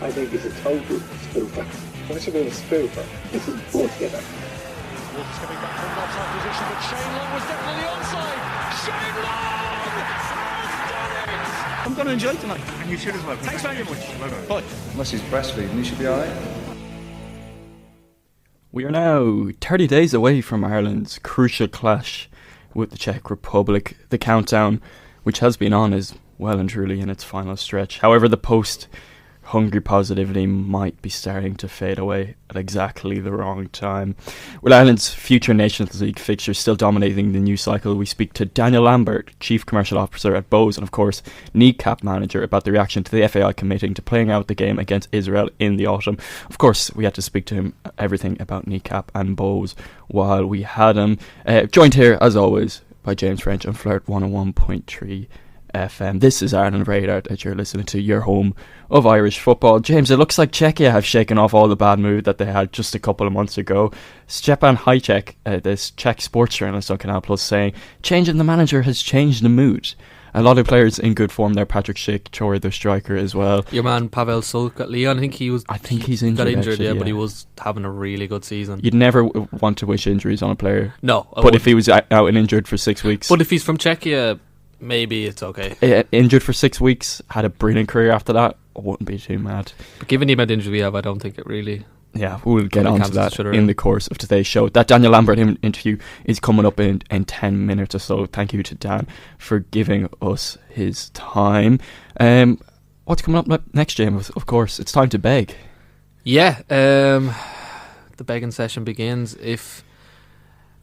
I think he's a total spoofer. What's he being a spoofer? This is bullshit. Wolves coming back from an offside position, but Shane Long was definitely onside. Shane Long has done it! I'm going to enjoy tonight. And you should as well. Thanks very much. Well done. Bye. Unless he's breastfeeding, he should be alright. We are now 30 days away from Ireland's crucial clash with the Czech Republic. The countdown, which has been on, is well and truly in its final stretch. However, the post-Hungary positivity might be starting to fade away at exactly the wrong time. With Ireland's future Nations League fixtures still dominating the news cycle, we speak to Daniel Lambert, Chief Commercial Officer at BOHS, and of course KNEECAP Manager, about the reaction to the FAI committing to playing out the game against Israel in the autumn. Of course, we had to speak to him everything about KNEECAP and BOHS while we had him. Joined here, as always, by James Ffrench on Flirt 101.3 FM. This is Ireland Radar that you're listening to, your home of Irish football. James, it looks like Czechia have shaken off all the bad mood that they had just a couple of months ago. Stepan Hajek, this Czech sports journalist on Canal Plus, saying changing the manager has changed the mood. A lot of players in good form there. Patrick Schick, Chori, the striker as well. Your man Pavel Sulk at Lyon, I think he's injured. Got injured, actually, yeah, but he was having a really good season. You'd never want to wish injuries on a player. No, but if he was out and injured for 6 weeks, but if he's from Czechia, maybe it's okay. Injured for 6 weeks, had a brilliant career after that, I wouldn't be too mad. But given the amount of injury we have, I don't think it really... Yeah, we'll get on to that in the course of today's show. That Daniel Lambert interview is coming up in 10 minutes or so. Thank you to Dan for giving us his time. What's coming up next, James? Of course, it's time to beg. Yeah, the begging session begins if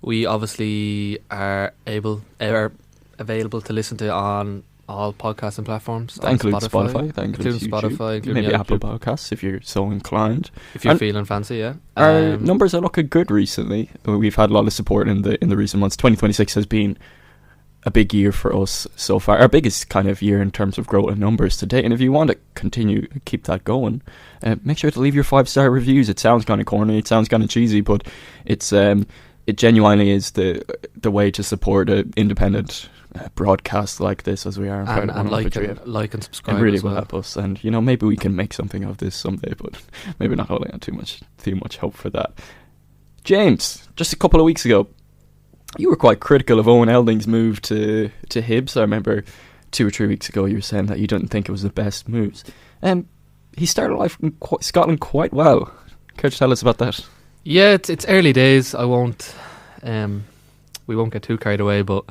we obviously are available to listen to on all podcasting platforms. That includes Spotify. That includes Spotify, including maybe Apple Podcasts if you're so inclined. If you're feeling fancy, yeah. Our numbers are looking good recently. We've had a lot of support in the recent months. 2026 has been a big year for us so far. Our biggest kind of year in terms of growth and numbers to date. And if you want to keep that going, make sure to leave your 5-star reviews. It sounds kind of corny, it sounds kind of cheesy, but it's it genuinely is the way to support an independent broadcast like this, as we are, and like and subscribe. It really as well. will help us, and maybe we can make something of this someday, but maybe not holding on too much hope for that. James, just a couple of weeks ago, you were quite critical of Owen Elding's move to Hibs. I remember 2 or 3 weeks ago you were saying that you didn't think it was the best moves. He started life in Scotland quite well. Care to tell us about that? Yeah, it's early days. I won't. We won't get too carried away, but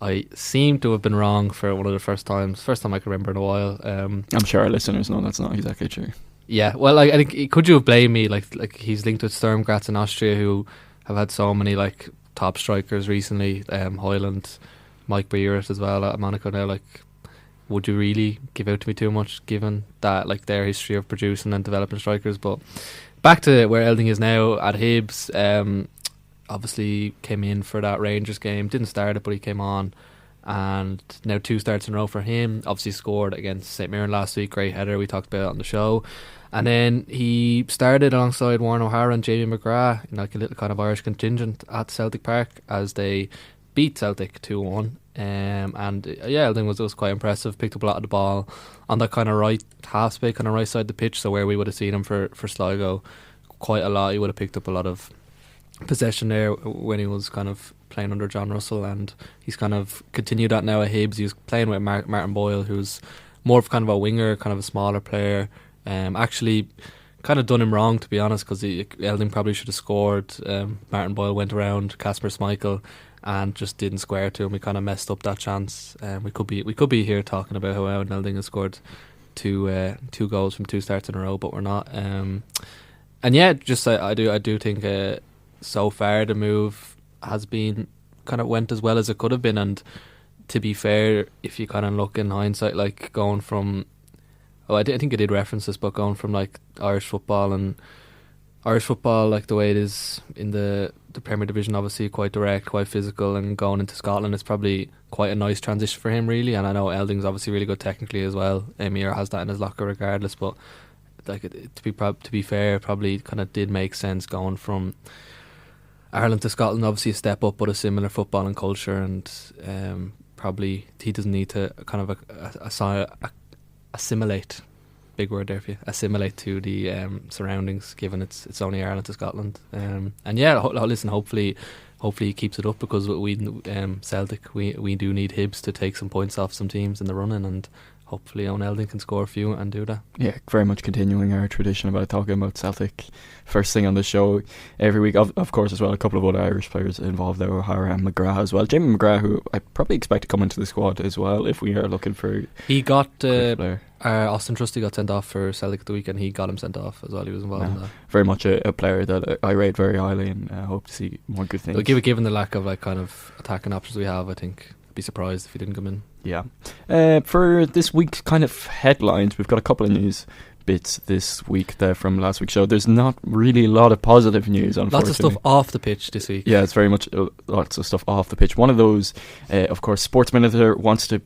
I seem to have been wrong for one of the first time I can remember in a while. I'm sure our listeners know that's not exactly true. Yeah, well, I think could you have blamed me? Like he's linked with Sturm Graz in Austria, who have had so many like top strikers recently. Hoyland, Mike Beirut as well at Monaco now. Like, would you really give out to me too much, given that like their history of producing and developing strikers? But back to where Elding is now at Hibs. Obviously came in for that Rangers game, didn't start it but he came on, and now 2 starts in a row for him. Obviously scored against St Mirren last week, great header, we talked about it on the show, and then he started alongside Warren O'Hara and Jamie McGrath in like a little kind of Irish contingent at Celtic Park as they beat Celtic 2-1. Elding was quite impressive, picked up a lot of the ball on that kind of right half space, kind of right side of the pitch, so where we would have seen him for Sligo quite a lot. He would have picked up a lot of possession there when he was kind of playing under John Russell, and he's kind of continued that now at Hibs. He was playing with Martin Boyle, who's more of kind of a winger, kind of a smaller player. Actually kind of done him wrong, to be honest, because Elding probably should have scored. Martin Boyle went around Kasper Schmeichel and just didn't square to him. We kind of messed up that chance. We could be here talking about how Elding has scored two goals from 2 starts in a row, but we're not. And yeah, just I do think so far the move has been kind of went as well as it could have been. And to be fair, if you kind of look in hindsight, like going from I think I did reference this, but going from like Irish football like the way it is in the Premier Division, obviously quite direct, quite physical, and going into Scotland, it's probably quite a nice transition for him really. And I know Elding's obviously really good technically as well. Emir has that in his locker regardless, but like to be fair, probably kind of did make sense going from Ireland to Scotland. Obviously a step up, but a similar football and culture, and probably he doesn't need to kind of assimilate big word there for you, assimilate to the surroundings, given it's only Ireland to Scotland. And yeah, listen, hopefully he keeps it up, because we Celtic, we do need Hibs to take some points off some teams in the running, and hopefully Owen Eldon can score a few and do that. Yeah, very much continuing our tradition about talking about Celtic first thing on the show every week. Of course, as well, a couple of other Irish players involved there, O'Hara and McGrath as well. Jamie McGrath, who I probably expect to come into the squad as well if we are looking for. He got Austin Trusty got sent off for Celtic at the weekend. He got him sent off as well. He was involved in that. Very much a player that I rate very highly, and hope to see more good things. Given the lack of kind of attacking options we have, I think I'd be surprised if he didn't come in. Yeah. For this week's kind of headlines, we've got a couple of news bits this week there from last week's show. There's not really a lot of positive news, unfortunately. Lots of stuff off the pitch this week. Yeah, it's very much lots of stuff off the pitch. One of those, of course, Sports Minister wants to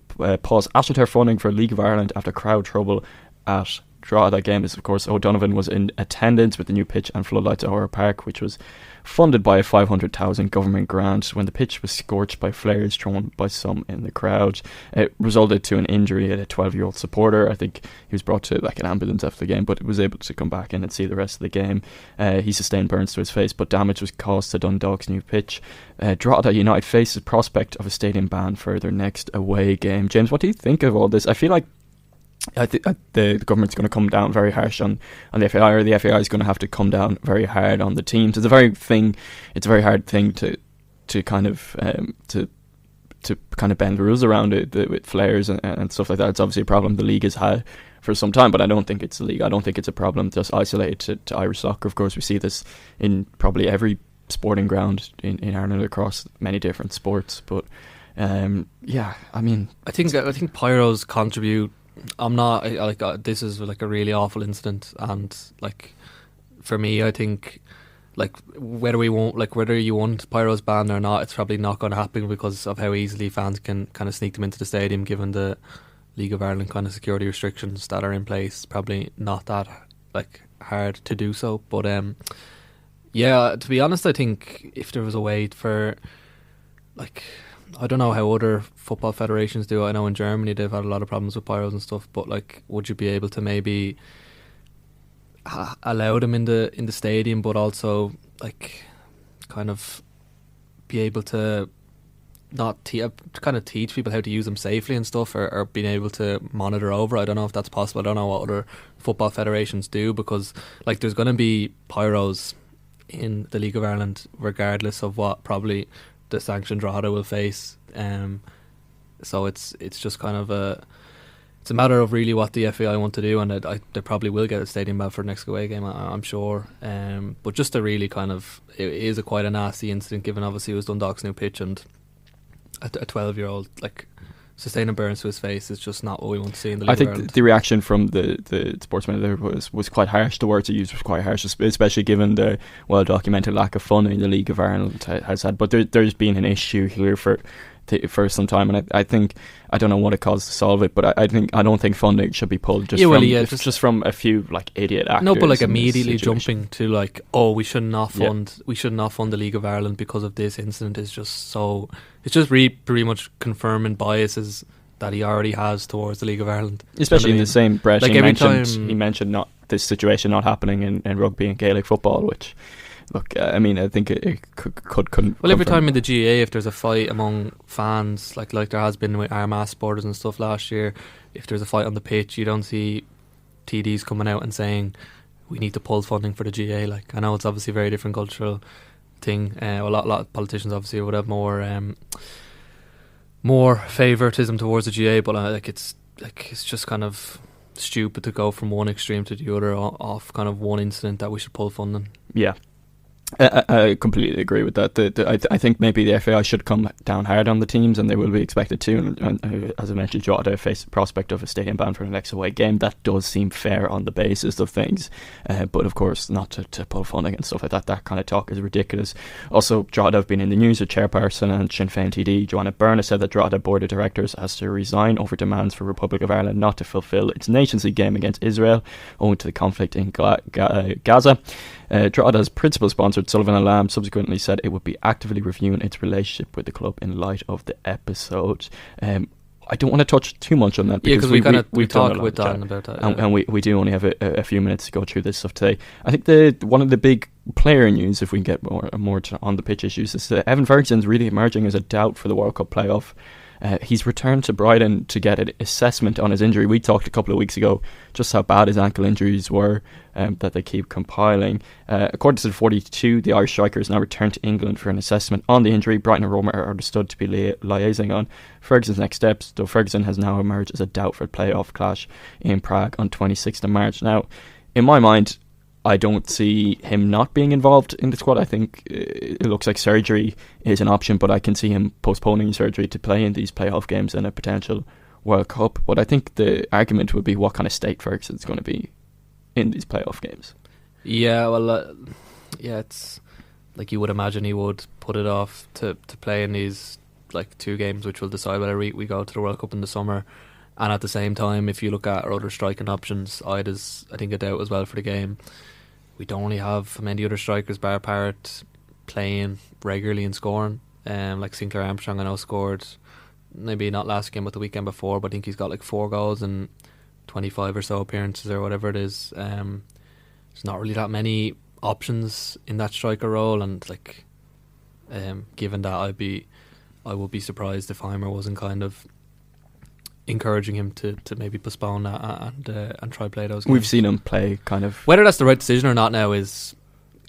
pause AstroTurf funding for League of Ireland after crowd trouble at Drogheda. That game is, of course, O'Donovan was in attendance with the new pitch and floodlights at O'Hara Park, which was funded by a 500,000 government grant. When the pitch was scorched by flares thrown by some in the crowd, it resulted to an injury at a 12-year-old supporter. I think he was brought to an ambulance after the game, but was able to come back in and see the rest of the game. He sustained burns to his face, but damage was caused to Dundalk's new pitch. Drogheda United faces prospect of a stadium ban for their next away game. James, what do you think of all this? I feel like the government's going to come down very harsh on the FAI, or the FAI is going to have to come down very hard on the teams. It's a very hard thing to kind of bend the rules around it with flares and stuff like that. It's obviously a problem the league has had for some time, but I don't think it's the league. I don't think it's a problem just isolated to Irish soccer. Of course, we see this in probably every sporting ground in Ireland across many different sports. But yeah, I mean, I think pyros contribute. I'm not this is like a really awful incident, and like for me, I think whether you want pyros banned or not, it's probably not going to happen because of how easily fans can kind of sneak them into the stadium, given the League of Ireland kind of security restrictions that are in place. Probably not that hard to do so, but yeah, to be honest, I think if there was a way for I don't know how other football federations do it. I know in Germany they've had a lot of problems with pyros and stuff, but would you be able to maybe allow them in the stadium, but also kind of be able to not kind of teach people how to use them safely and stuff, or being able to monitor over? I don't know if that's possible. I don't know what other football federations do, because there's going to be pyros in the League of Ireland regardless of what probably the sanction Drogheda will face, so it's just kind of it's a matter of really what the FAI want to do, and they probably will get a stadium ban for the next away game, I'm sure. But just a really kind of, it is quite a nasty incident, given obviously it was Dundalk's new pitch, and a 12-year-old sustaining burns to his face is just not what we want to see in the League I think of Ireland. The reaction from the sportsman there was quite harsh. The words he used was quite harsh, especially given the well-documented lack of funding the League of Ireland has had. But there's been an issue here for some time, and I think, I don't know what it caused to solve it, but I don't think funding should be pulled just from a few idiot actors. No, but immediately jumping to we should not fund the League of Ireland because of this incident is just so, it's just pretty much confirming biases that he already has towards the League of Ireland. Especially in the same breath, he mentioned not this situation not happening in rugby and Gaelic football, which, look, I mean, I think it could. Well, every time in the GAA, if there's a fight among fans, like there has been with Armagh supporters and stuff last year, if there's a fight on the pitch, you don't see TDs coming out and saying we need to pull funding for the GAA. I know it's obviously a very different cultural thing. A lot of politicians obviously would have more favouritism towards the GAA, but it's just kind of stupid to go from one extreme to the other off kind of one incident that we should pull funding. Yeah. I completely agree with that. I think maybe the FAI should come down hard on the teams, and they will be expected to. And as I mentioned, Drogheda face the prospect of a stadium ban for the next away game. That does seem fair on the basis of things, but of course, not to pull funding and stuff like that. That kind of talk is ridiculous. Also, Drogheda have been in the news. The chairperson and Sinn Féin TD Joanna Byrne said that Drogheda Board of Directors has to resign over demands for Republic of Ireland not to fulfil its Nations League game against Israel owing to the conflict in Gaza. Drogheda's principal sponsor Sullivan and Lamb subsequently said it would be actively reviewing its relationship with the club in light of the episode. I don't want to touch too much on that because because we we've done talked a lot with of Dan chat. about that, And we do only have a few minutes to go through this stuff today. I think one of the big player news, if we can get more on the pitch issues, is that Evan Ferguson's really emerging as a doubt for the World Cup playoff. He's returned to Brighton to get an assessment on his injury. We talked a couple of weeks ago just how bad his ankle injuries were that they keep compiling. According to the 42, the Irish striker has now returned to England for an assessment on the injury. Brighton and Roma are understood to be liaising on Ferguson's next steps, though Ferguson has now emerged as a doubt for the playoff clash in Prague on 26th of March. Now, in my mind, I don't see him not being involved in the squad. I think it looks like surgery is an option, but I can see him postponing surgery to play in these playoff games and a potential World Cup. But I think the argument would be what kind of state Ferguson's going to be in these playoff games. Yeah, well, it's like you would imagine he would put it off to play in these like 2 games, which will decide whether we go to the World Cup in the summer. And at the same time, if you look at our other striking options, Ida's, I think, a doubt as well for the game. We don't really have many other strikers, bar Parrott, playing regularly and scoring. Like Sinclair Armstrong, I know, scored maybe not last game but the weekend before, but I think he's got like 4 goals and 25 or so appearances or whatever it is. There's not really that many options in that striker role, and like given that, I would be surprised if Heimer wasn't kind of encouraging him to maybe postpone that and try play those games. We've seen him play kind of... Whether that's the right decision or not now is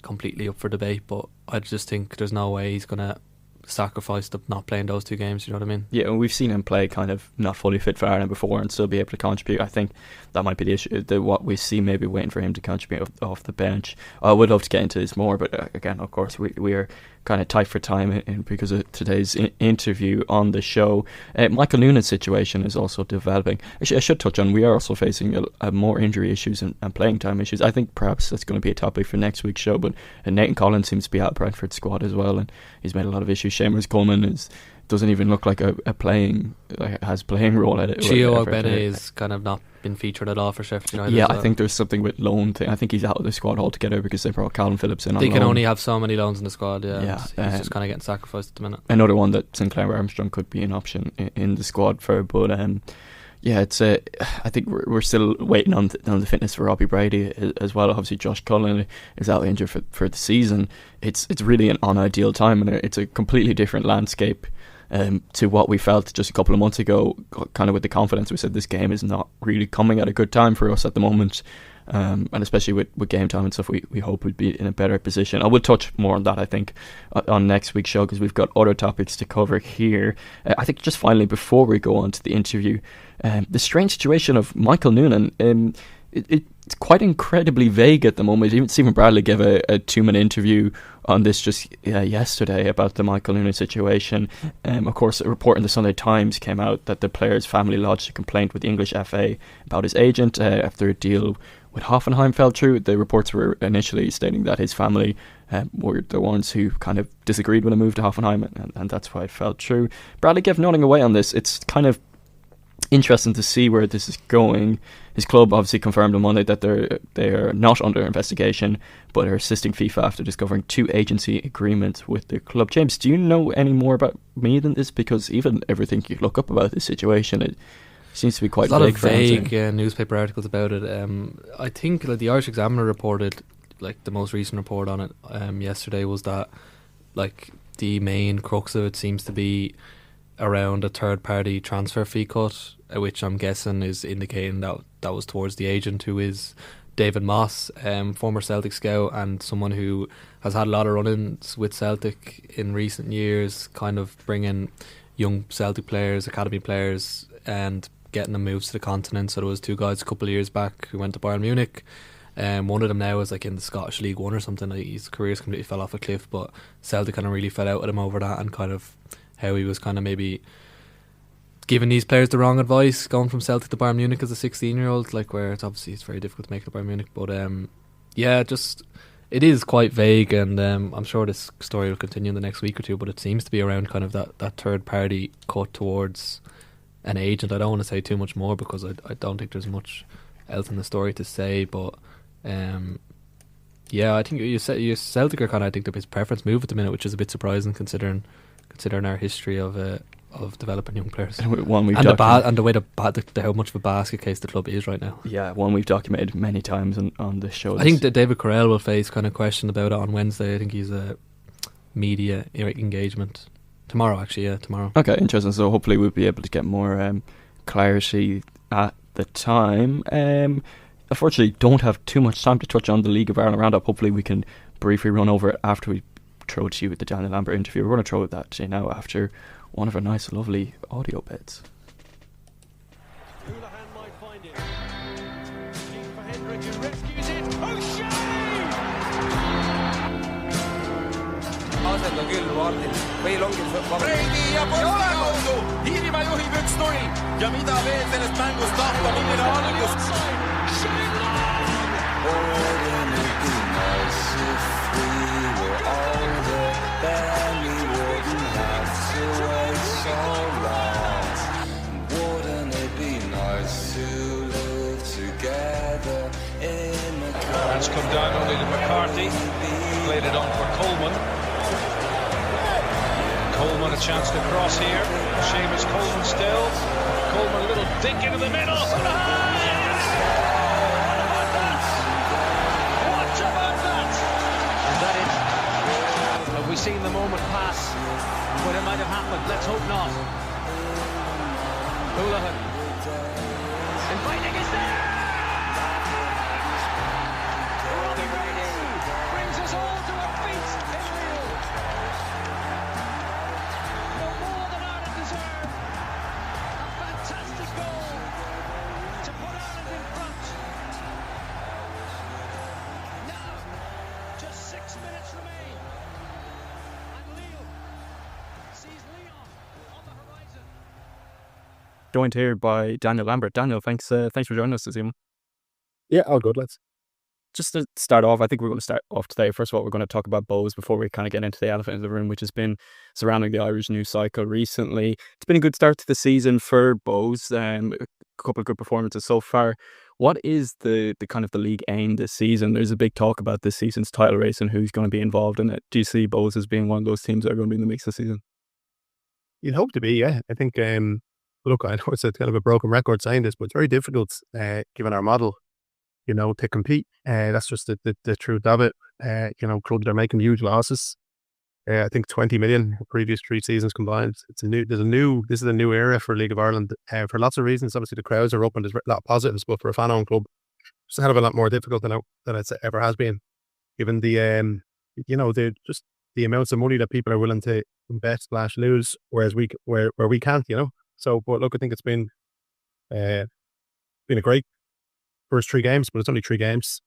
completely up for debate, but I just think there's no way he's going to sacrifice the not playing those 2 games, you know what I mean? Yeah, and we've seen him play kind of not fully fit for Ireland before and still be able to contribute. I think that might be the issue, what we see maybe waiting for him to contribute off the bench. I would love to get into this more, but again, of course, we are kind of tight for time because of today's interview on the show. Michael Noonan's situation is also developing. Actually, I should touch on, we are also facing more injury issues and playing time issues. I think perhaps that's going to be a topic for next week's show, but Nathan Collins seems to be out of Brentford's squad as well, and he's made a lot of issues. Seamus Coleman doesn't even look like has playing role at it. Gio Ogbene is kind of not been featured at all for Sheffield United. Yeah, I think there's something with loan thing. I think he's out of the squad altogether because they brought Calvin Phillips in on They can loan. only have so many loans in the squad, yeah. He's just kind of getting sacrificed at the minute. Another one that Sinclair Armstrong could be an option in the squad for, but yeah, it's I think we're still waiting on the fitness for Robbie Brady as well. Obviously, Josh Cullen is out injured for the season. It's really an unideal time, and it's a completely different landscape to what we felt just a couple of months ago. Kind of with the confidence we said, this game is not really coming at a good time for us at the moment, and especially with game time and stuff, we hope we'd be in a better position. I will touch more on that, I think, on next week's show, because we've got other topics to cover here. I think just finally, before we go on to the interview, the strange situation of Michael Noonan, it's quite incredibly vague at the moment. Even Stephen Bradley gave a 2-minute interview on this just yesterday about the Michael Noonan situation. Of course, a report in the Sunday Times came out that the player's family lodged a complaint with the English FA about his agent after a deal with Hoffenheim fell through. The reports were initially stating that his family were the ones who kind of disagreed with a move to Hoffenheim, and that's why it fell through. Bradley gave nothing away on this. It's kind of interesting to see where this is going. His club obviously confirmed on Monday that they are not under investigation, but are assisting FIFA after discovering 2 agency agreements with the club. James, do you know any more about me than this? Because even everything you look up about this situation, it seems to be quite vague. There's a lot of vague newspaper articles about it. I think the Irish Examiner reported, like the most recent report on it yesterday, was that like the main crux of it seems to be around a third-party transfer fee cut, which I'm guessing is indicating that was towards the agent, who is David Moss, former Celtic scout and someone who has had a lot of run-ins with Celtic in recent years, kind of bringing young Celtic players, academy players, and getting them moves to the continent. So there was 2 guys a couple of years back who went to Bayern Munich. One of them now is like in the Scottish League 1 or something. Like, his career's completely fell off a cliff, but Celtic kind of really fell out with him over that, and kind of how he was kind of maybe giving these players the wrong advice, going from Celtic to Bayern Munich as a 16-year-old, like, where it's very difficult to make it to Bayern Munich. But yeah, just it is quite vague, and I'm sure this story will continue in the next week or two, but it seems to be around kind of that third party cut towards an agent. I don't want to say too much more because I don't think there's much else in the story to say, but yeah, I think you Celtic are kind of, I think, his preference move at the minute, which is a bit surprising considering our history of of developing young players. One we've And documented, the way how much of a basket case the club is right now. yeah, one we've documented many times on this show. I think that David Correll will face kind of question about it on Wednesday. I think he's a media engagement tomorrow. Actually, yeah, tomorrow. Okay, interesting. So hopefully we'll be able to get more clarity at the time. Unfortunately, don't have too much time to touch on the League of Ireland roundup. Hopefully we can briefly run over it after we throw to you with the Dan Lambert interview. We're going to throw that to you now after one of our nice, lovely audio bits. Houlihan might find it. Looking for Hendrick, who rescues it. O'Shea! Prendi Apostolo, hirma juhib 1-0 ja mida veel sellest mängust tahta, milline algus. Shane Long! Wouldn't it be nice if we were older, then we wouldn't have to wait so long. Wouldn't it be nice to live together in a That's come down only to McCarthy. Played it on for Coleman. Coleman a chance to cross here. Seamus Coleman still. Coleman a little dink into the middle. What about that? What about that? Is that it? Have we seen the moment pass when it might have happened? Let's hope not. Houlihan. Inviting is there! Robbie Brady brings us all to our feet in Rio. No more than Ireland deserve. A fantastic goal to put Ireland in front. Now, just 6 minutes remain. And Leo sees Leon on the horizon. Joined here by Daniel Lambert. Daniel, thanks for joining us this evening. Yeah, all good, lads. Just to start off, I think we're going to start off today. First of all, we're going to talk about BOHS before we kind of get into the elephant in the room, which has been surrounding the Irish news cycle recently. It's been a good start to the season for BOHS. A couple of good performances so far. What is the kind of the league aim this season? There's a big talk about this season's title race and who's going to be involved in it. Do you see BOHS as being one of those teams that are going to be in the mix this season? You'd hope to be, yeah. I think, look, I know it's a kind of a broken record saying this, but it's very difficult, given our model, to compete. That's just the truth of it. Clubs are making huge losses. I think 20 million previous 3 seasons combined. This is a new era for League of Ireland for lots of reasons. Obviously, the crowds are up and there's a lot of positives, but for a fan-owned club, it's a hell of a lot more difficult than it ever has been, given the the amounts of money that people are willing to invest/lose, whereas where we can't. So, but look, I think it's been a great first 3 games, but it's only 3 games,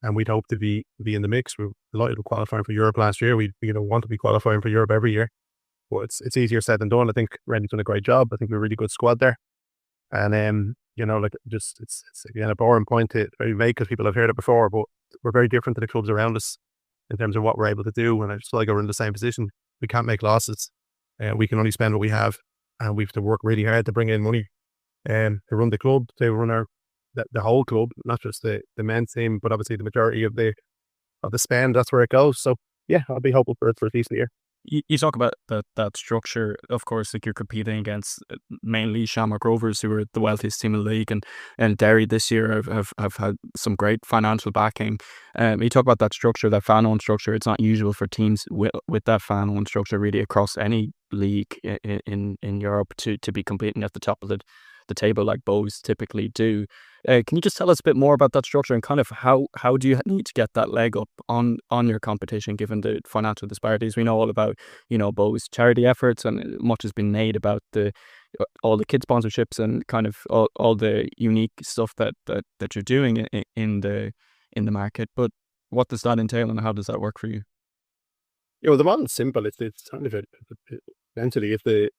and we'd hope to be in the mix. We're delighted with qualifying for Europe last year. We want to be qualifying for Europe every year, but it's easier said than done. I think Randy's done a great job. I think we're a really good squad there, and it's again a boring point to very vague because people have heard it before, but we're very different to the clubs around us in terms of what we're able to do. And I just feel like we're in the same position. We can't make losses, we can only spend what we have, and we have to work really hard to bring in money to run the club, to run the whole club, not just the men's team, but obviously the majority of the spend. That's where it goes. So yeah, I'll be hopeful for a decent year. You talk about that structure. Of course, like you're competing against mainly Shamrock Rovers, who are the wealthiest team in the league, and Derry this year have had some great financial backing. You talk about that structure, that fan-owned structure. It's not usual for teams with that fan-owned structure really across any league in Europe to be competing at the top of the table like BOHS typically do. Can you just tell us a bit more about that structure and kind of how do you need to get that leg up on your competition given the financial disparities? We know all about BOHS charity efforts, and much has been made about all the kid sponsorships and kind of all the unique stuff that you're doing in the market. But what does that entail, and how does that work for you? The model's simple. It's kind of essentially if the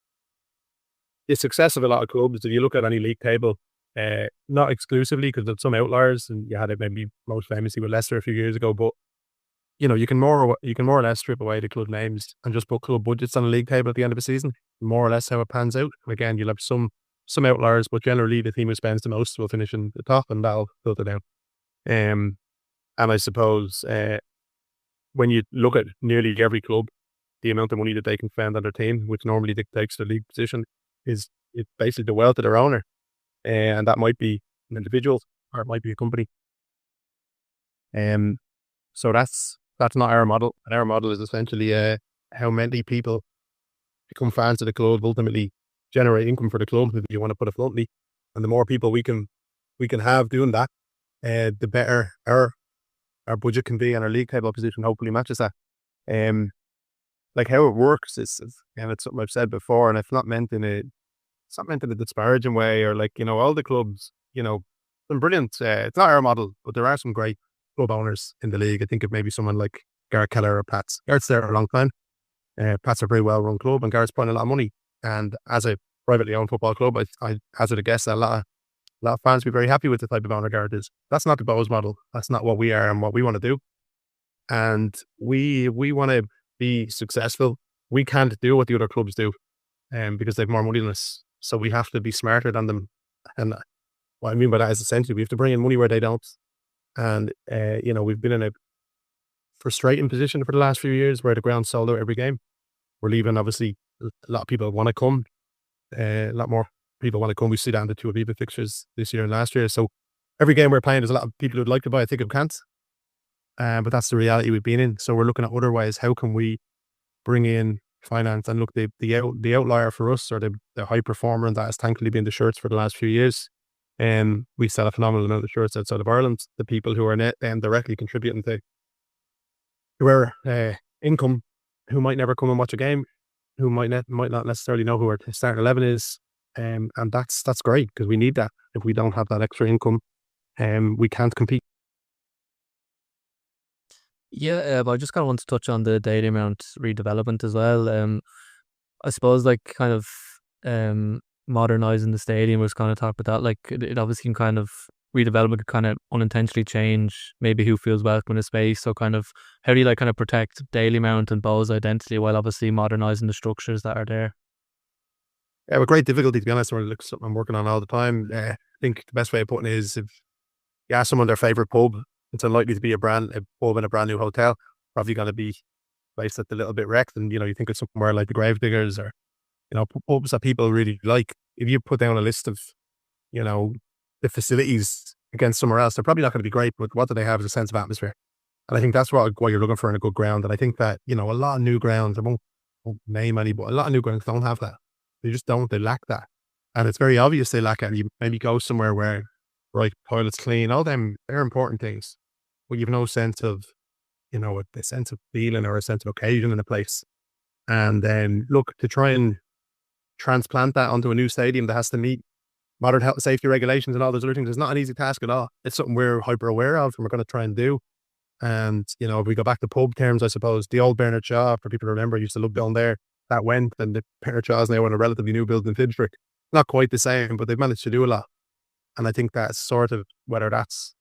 success of a lot of clubs, if you look at any league table, not exclusively because there's some outliers, and you had it maybe most famously with Leicester a few years ago, but you can more or less strip away the club names and just put club budgets on a league table at the end of a season, more or less how it pans out. And again, you'll have some outliers, but generally the team who spends the most will finish in the top, and that'll filter down. And I suppose when you look at nearly every club, the amount of money that they can spend on their team, which normally dictates the league position, is it's basically the wealth of their owner. And that might be an individual or it might be a company. So that's not our model. And our model is essentially how many people become fans of the club, ultimately generate income for the club, if you want to put it bluntly. And the more people we can have doing that, the better our budget can be, and our league table position hopefully matches that. Like how it works is again, it's something I've said before, and it's not meant in a disparaging way, or like, you know, all the clubs, you know, some brilliant. It's not our model, but there are some great club owners in the league. I think of maybe someone like Gareth Keller or Pats. Gareth's there a long time. Pats are a very well run club, and Gareth's putting a lot of money. And as a privately owned football club, I hazard a guess that a lot of fans be very happy with the type of owner Gareth is. That's not the BOHS model. That's not what we are and what we want to do. And we want to be successful. We can't do what the other clubs do, because they have more money than us. So we have to be smarter than them. And what I mean by that is essentially we have to bring in money where they don't. And you know, we've been in a frustrating position for the last few years where the ground's sold out every game. We're leaving, obviously, a lot of people want to come. A lot more people want to come. We see that in the two Aviva fixtures this year and last year. So every game we're playing, there's a lot of people who'd like to buy a ticket who can't. But that's the reality we've been in. So we're looking at other ways. How can we bring in finance? And look, the outlier for us, or the high performer, and that has thankfully been the shirts for the last few years. We sell a phenomenal amount of shirts outside of Ireland. The people who are directly contributing to our income, who might never come and watch a game, who might not necessarily know who our starting 11 is, and that's great, because we need that. If we don't have that extra income, we can't compete. Yeah, but I just kind of want to touch on the daily amount redevelopment as well. I suppose like kind of modernizing the stadium was kind of talk about that. Like it obviously can kind of redevelopment could kind of unintentionally change maybe who feels welcome in a space. So kind of how do you like kind of protect daily amount and BOHS identity while obviously modernizing the structures that are there? Yeah, with great difficulty, to be honest. It's something I'm working on all the time. I think the best way of putting it is, if you ask someone their favourite pub, it's unlikely to be a pub in a brand new hotel. Probably going to be a place that's a little bit wrecked. And, you know, you think of somewhere like the Gravediggers, or, you know, pubs that people really like. If you put down a list of, you know, the facilities against somewhere else, they're probably not going to be great, but what do they have is a sense of atmosphere. And I think that's what you're looking for in a good ground. And I think that, you know, a lot of new grounds, I won't name any, but a lot of new grounds don't have that. They just don't. They lack that. And it's very obvious they lack it. And you maybe go somewhere where, right, toilets clean, all them, they're important things. But you've no sense of, you know, a sense of feeling or a sense of occasion in a place. And then look, to try and transplant that onto a new stadium that has to meet modern health and safety regulations and all those other things is not an easy task at all. It's something we're hyper aware of and we're going to try and do. And, you know, if we go back to pub terms, I suppose the old Bernard Shaw, for people to remember, used to look down there, that went, and the Bernard Shaw's now in a relatively new building in Finsbury. Not quite the same, but they've managed to do a lot. And I think that's sort of, whether that's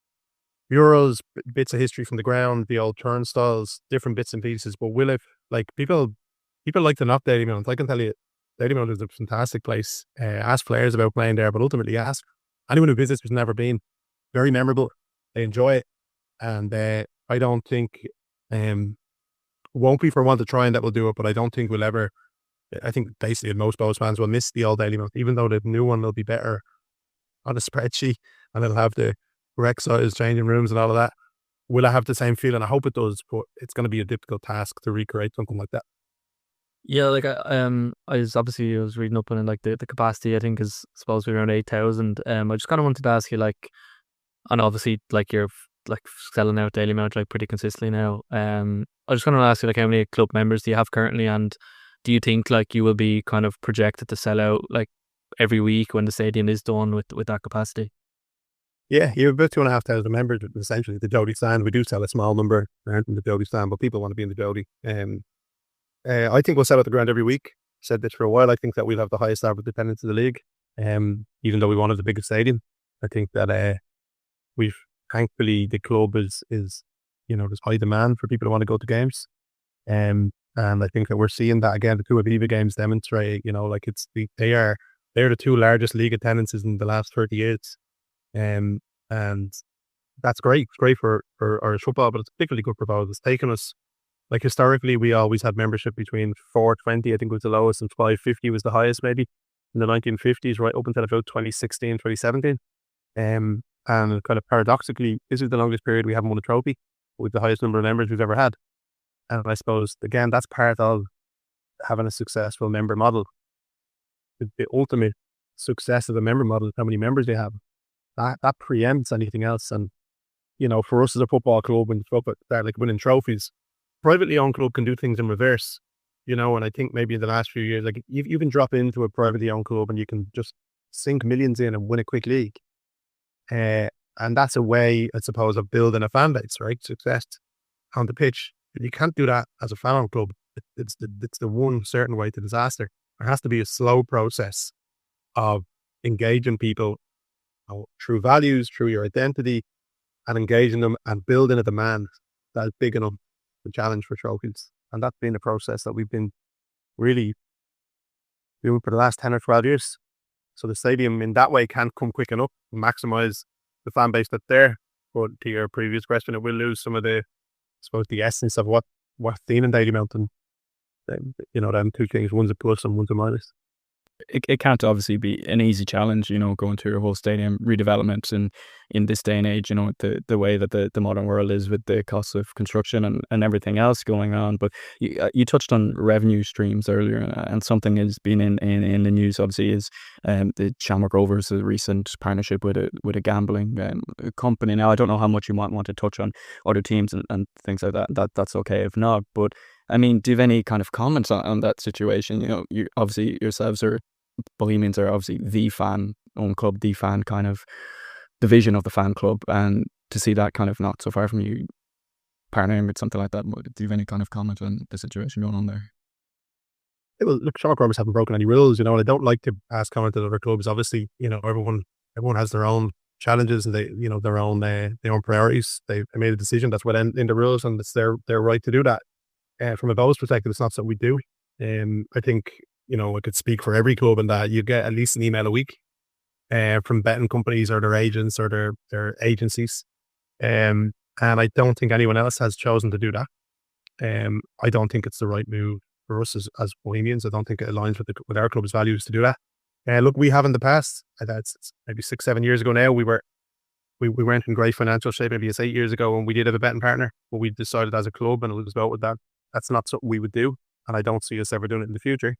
murals, bits of history from the ground, the old turnstiles, different bits and pieces. But will it, like, people like to knock Daily Mount. I can tell you, Daily Mount is a fantastic place. Ask players about playing there, but ultimately ask anyone who visits who's never been. Very memorable. They enjoy it. And I don't think, won't be for one to try and that will do it, but I don't think we'll ever, I think basically most BOHS fans will miss the old Daily Mount, even though the new one will be better on a spreadsheet and it'll have the correct size changing rooms and all of that. Will I have the same feeling? I hope it does, but it's going to be a difficult task to recreate something like that. Yeah, like I was reading up on it, like the capacity I think is supposed to be around 8,000. I just kind of wanted to ask you, like, and obviously like you're like selling out Daily Mount like pretty consistently now. I just kind of want to ask you, like, how many club members do you have currently, and do you think like you will be kind of projected to sell out like every week when the stadium is done with that capacity? Yeah, you have about 2,500 members. Essentially, the Jody stand, we do sell a small number around in the Jody stand, but people want to be in the Jody. I think we'll sell out the ground every week. Said this for a while. I think that we'll have the highest average attendance in the league. Even though we wanted the biggest stadium, I think that we've, thankfully, the club is you know, there's high demand for people who want to go to games. And I think that we're seeing that again. The two Aviva games demonstrate, you know, like they're the two largest league attendances in the last 30 years. And that's great. It's great for Irish football, but it's particularly good for BOHS. It's taken us Like historically, we always had membership between 420, I think was the lowest, and 550 was the highest, maybe in the 1950s, right up until about 2016, 2017. And kind of paradoxically, this is the longest period we haven't won a trophy with the highest number of members we've ever had. And I suppose, again, that's part of having a successful member model. The ultimate success of a member model is how many members they have. That preempts anything else. And, for us as a football club, when you talk about that, like winning trophies, privately owned club can do things in reverse, and I think maybe in the last few years, like you can drop into a privately owned club and you can just sink millions in and win a quick league. And that's a way, I suppose, of building a fan base, right? Success on the pitch. But you can't do that as a fan-owned club. It's the one certain way to disaster. There has to be a slow process of engaging people through values, through your identity, and engaging them and building a demand that is big enough to challenge for trophies. And that's been a process that we've been really doing for the last 10 or 12 years. So the stadium in that way can't come quick enough to maximise the fan base that's there. But to your previous question, it will lose some of the, I suppose, the essence of what's seen in Daily Mountain. Them two things, one's a plus and one's a minus. It can't obviously be an easy challenge, going through a whole stadium redevelopment, and in this day and age, the way that the modern world is with the costs of construction and everything else going on. But you touched on revenue streams earlier, and something has been in the news obviously is the Shamrock Rovers' recent partnership with a gambling company. Now I don't know how much you might want to touch on other teams and things like that. That's okay if not, but I mean, do you have any kind of comments on that situation? You obviously yourselves Bohemians are obviously the fan-owned club, the fan kind of division of the fan club, and to see that kind of not so far from you partnering with something like that, do you have any kind of comment on the situation going on there? Yeah, well, look, Shamrock Rovers haven't broken any rules, and I don't like to pass comment on other clubs. Obviously, everyone has their own challenges and they, their own priorities. They made a decision that's within the rules, and it's their right to do that. From a BOHS perspective, it's not something we do. I think, I could speak for every club in that you get at least an email a week from betting companies or their agents or their agencies. And I don't think anyone else has chosen to do that. I don't think it's the right move for us as Bohemians. I don't think it aligns with our club's values to do that. Look, we have in the past, that's maybe 6-7 years ago now, we weren't in great financial shape. Maybe it's 8 years ago, and we did have a betting partner, but we decided as a club, and it was about with that. That's not something we would do, and I don't see us ever doing it in the future.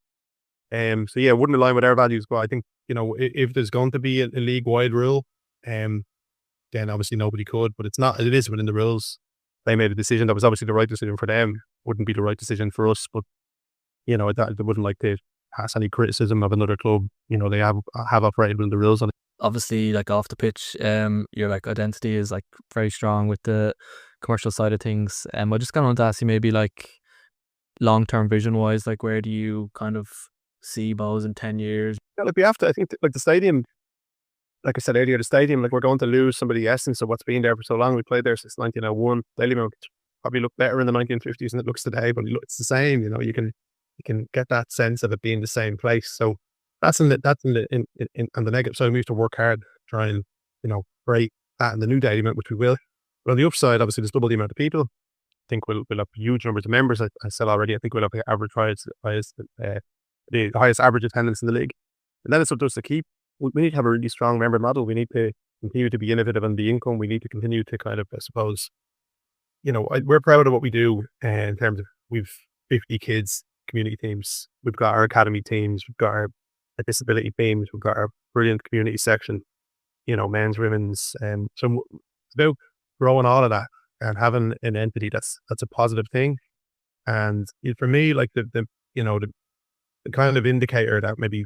So yeah, it wouldn't align with our values. But I think, if there's going to be a league-wide rule, then obviously nobody could. But it's not. It is within the rules. They made a decision that was obviously the right decision for them. Wouldn't be the right decision for us. But I wouldn't like to pass any criticism of another club. They have operated within the rules on it. Obviously, like off the pitch, your like identity is like very strong with the commercial side of things. I just kind of want to ask you, maybe like long-term vision-wise, like where do you kind of see BOHS in 10 years? Yeah, look, we have to. I think like the stadium, like I said earlier, the stadium, like we're going to lose some of the essence of what's been there for so long. We played there since 1901. Daily Mountain probably looked better in the 1950s than it looks today, but it's the same. You can get that sense of it being the same place. So that's on the negative side. We have to work hard to try and break that in the new Daily Mountain, which we will. But on the upside, obviously, there's double the amount of people. I think we'll have huge numbers of members. I said already, I think we'll have the highest average attendance in the league. And then it's up to us to keep. We need to have a really strong member model. We need to continue to be innovative on the income. We need to continue to kind of, I suppose, we're proud of what we do in terms of we've 50 kids, community teams. We've got our academy teams. We've got our disability teams. We've got our brilliant community section, men's, women's. So it's about growing all of that and having an entity that's a positive thing. And for me, like the kind of indicator that maybe,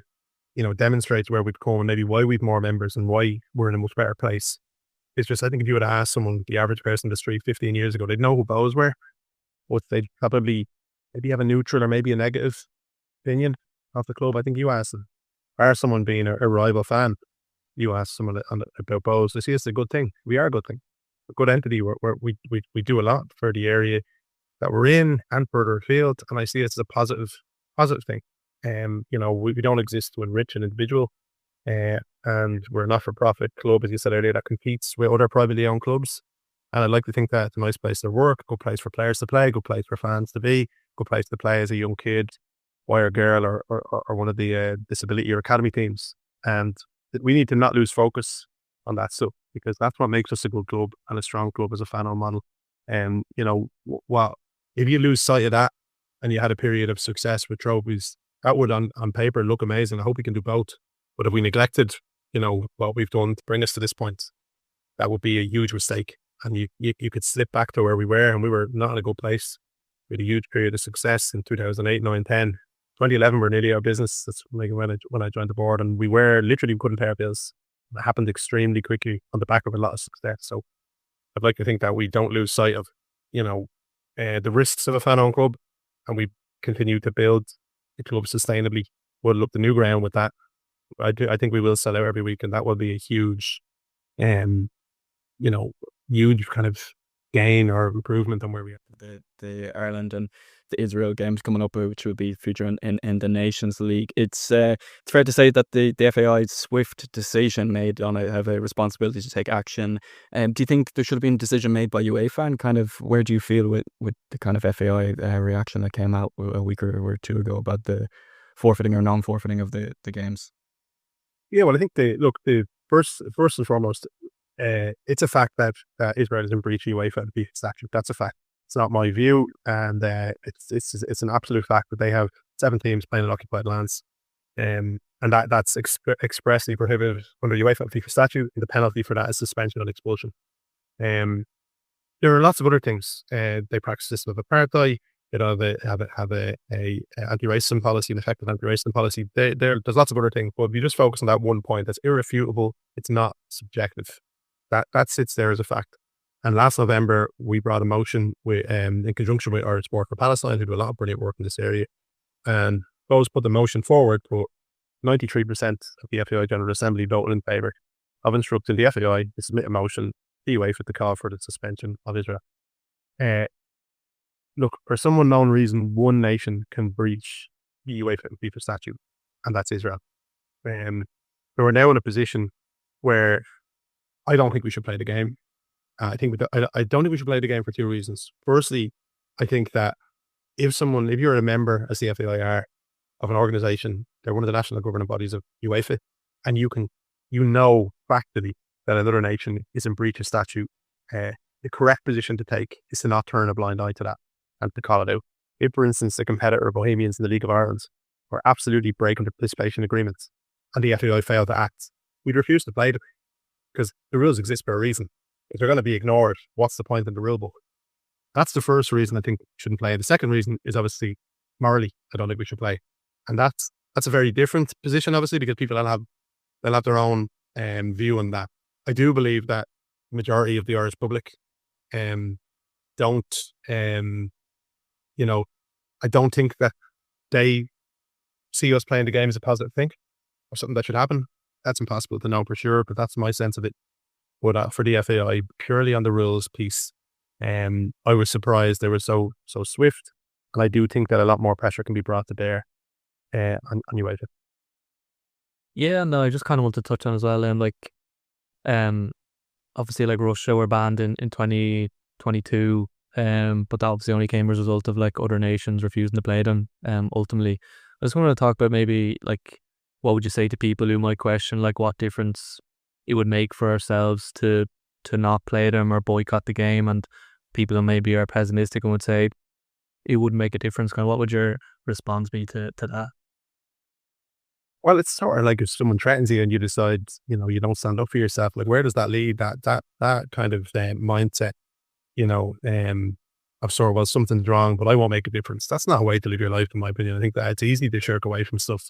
demonstrates where we've come and maybe why we've more members and why we're in a much better place. It's just, I think if you would ask someone, the average person in the street 15 years ago, they'd know who BOHS were, but they'd probably maybe have a neutral or maybe a negative opinion of the club. I think you ask them, or someone being a rival fan, you ask someone about BOHS, they see it's a good thing. We are a good thing. A good entity where we do a lot for the area that we're in and further afield, and I see it as a positive thing. We don't exist to enrich an individual, and we're a not-for-profit club, as you said earlier, that competes with other privately owned clubs. And I'd like to think that it's a nice place to work, good place for players to play, good place for fans to be, good place to play as a young kid, boy or girl, or one of the disability or academy teams. And we need to not lose focus on that stuff, because that's what makes us a good club and a strong club as a fan-owned model. And, if you lose sight of that and you had a period of success with trophies, that would on paper look amazing. I hope we can do both. But if we neglected, what we've done to bring us to this point, that would be a huge mistake. And you could slip back to where we were, and we were not in a good place. We had a huge period of success in 2008, 9, 10. 2011 were nearly our business. That's like when I joined the board, and we couldn't pay our bills. It happened extremely quickly on the back of a lot of success. So I'd like to think that we don't lose sight of, the risks of a fan-owned club, and we continue to build the club sustainably. We'll look the new ground with that. I think we will sell out every week, and that will be a huge, huge kind of gain or improvement on where we are. The Ireland and the Israel games coming up, which will be featured in the Nations League. It's fair to say that the FAI's swift decision made on it have a responsibility to take action. Do you think there should have been a decision made by UEFA, and kind of where do you feel with the kind of FAI reaction that came out a week or two ago about the forfeiting or non-forfeiting of the games? Yeah, well, I think the first and foremost, it's a fact that Israel is in breach of UEFA and FIFA statute. That's a fact. It's not my view, and it's an absolute fact that they have 7 teams playing in occupied lands, and that's expressly prohibited under UEFA and FIFA statute. And the penalty for that is suspension and expulsion. There are lots of other things. They practice a system of apartheid. They have a anti-racism policy, an effective anti-racism policy. There's lots of other things, but if you just focus on that one point, that's irrefutable. It's not subjective. That sits there as a fact. And last November, we brought a motion in conjunction with Irish Sport for Palestine, who do a lot of brilliant work in this area. And those put the motion forward, but 93% of the FAI General Assembly voted in favour of instructing the FAI to submit a motion to UEFA to call for the suspension of Israel. Look, for some unknown reason, one nation can breach the UEFA and FIFA statute, and that's Israel. So we're now in a position where I don't think we should play the game. I don't think we should play the game for 2 reasons. Firstly, I think that if you're a member, as the FAI are, of an organisation, they're one of the national governing bodies of UEFA, and factually that another nation is in breach of statute, the correct position to take is to not turn a blind eye to that and to call it out. If, for instance, a competitor, Bohemians in the League of Ireland, were absolutely breaking the participation agreements and the FAI failed to act, we'd refuse to play them, because the rules exist for a reason. If they're going to be ignored, what's the point in the rule book? That's the first reason I think we shouldn't play. The second reason is obviously morally, I don't think we should play. And that's a very different position, obviously, because people they'll have their own view on that. I do believe that the majority of the Irish public don't, I don't think that they see us playing the game as a positive thing or something that should happen. That's impossible to know for sure, but that's my sense of it. But for the FAI, purely on the rules piece, I was surprised they were so swift, and I do think that a lot more pressure can be brought to bear on UEFA. Yeah, no, I just kind of want to touch on as well, obviously, like Russia were banned in 2022, but that obviously only came as a result of like other nations refusing to play them. Ultimately, I just wanted to talk about maybe like what would you say to people who might question like what difference it would make for ourselves to not play them or boycott the game, and people who maybe are pessimistic and would say it wouldn't make a difference. Kind of what would your response be to that? Well, it's sort of like if someone threatens you and you decide, you don't stand up for yourself. Like, where does that lead? That kind of mindset, of sort of, well, something's wrong, but I won't make a difference. That's not a way to live your life, in my opinion. I think that it's easy to shirk away from stuff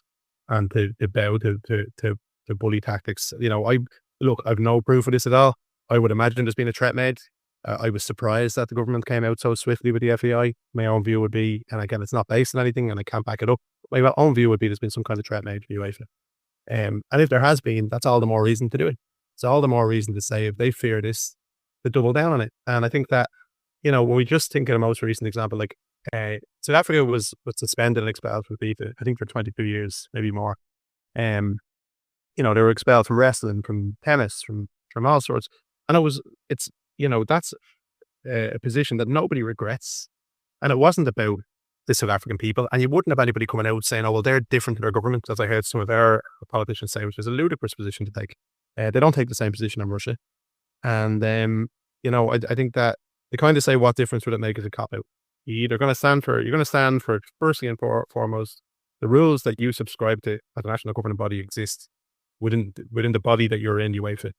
and to bow to bully tactics. I've no proof of this at all. I would imagine there's been a threat made. I was surprised that the government came out so swiftly with the FAI. My own view would be, and again, it's not based on anything and I can't back it up, my own view would be there's been some kind of threat made for UEFA. And if there has been, that's all the more reason to do it. It's all the more reason to say if they fear this, to double down on it. And I think that, when we just think of the most recent example, like South Africa was suspended and expelled from FIFA, I think for 22 years, maybe more. They were expelled from wrestling, from tennis, from all sorts. And that's a position that nobody regrets. And it wasn't about the South African people. And you wouldn't have anybody coming out saying, oh, well, they're different to their government, as I heard some of their politicians say, which is a ludicrous position to take. They don't take the same position on Russia. And, I think that they kind of say, what difference would it make as a cop-out? You're going to stand for, firstly and foremost, the rules that you subscribe to as a national governing body exist within the body that you're in, UEFA.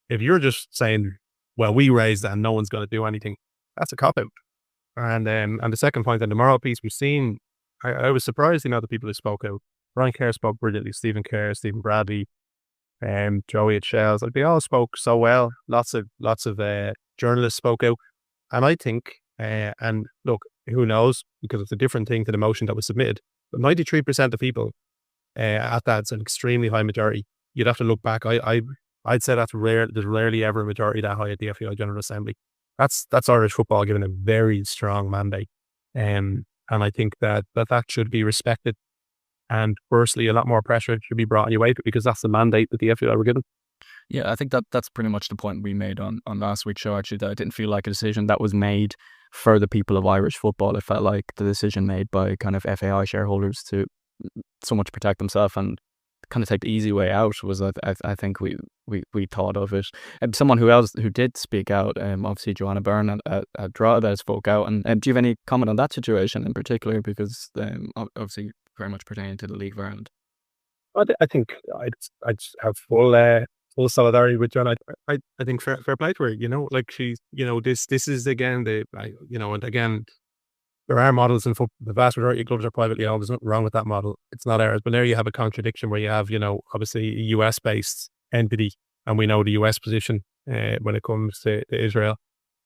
If you're just saying, well, we raised that and no one's going to do anything, that's a cop-out. And the second point on the moral piece, we've seen, I was surprised, the people who spoke out. Brian Kerr spoke brilliantly, Stephen Kerr, Stephen Bradley, Joey at Shells, they all spoke so well. Lots of journalists spoke out. And I think, and look, who knows, because it's a different thing to the motion that was submitted, but 93% of people at that's an extremely high majority. You'd have to look back. I'd say that's rare. There's rarely ever a majority that high at the FAI General Assembly. That's Irish football given a very strong mandate. And I think that should be respected. And firstly, a lot more pressure should be brought on UEFA because that's the mandate that the FAI were given. Yeah, I think that's pretty much the point we made on last week's show, actually, that it didn't feel like a decision that was made for the people of Irish football. It felt like the decision made by kind of FAI shareholders to somewhat protect themselves and kind of take the easy way out was, I think we thought of it. Someone who did speak out, obviously Joanna Byrne at Drogheda spoke out. And do you have any comment on that situation in particular? Because obviously very much pertaining to the League of Ireland. I think I'd have full solidarity with John. I think fair play to her. Like she's, this is again and again, there are models in football. The vast majority of clubs are privately owned. There's nothing wrong with that model. It's not ours. But there you have a contradiction where you have, obviously a US based entity, and we know the US position when it comes to Israel,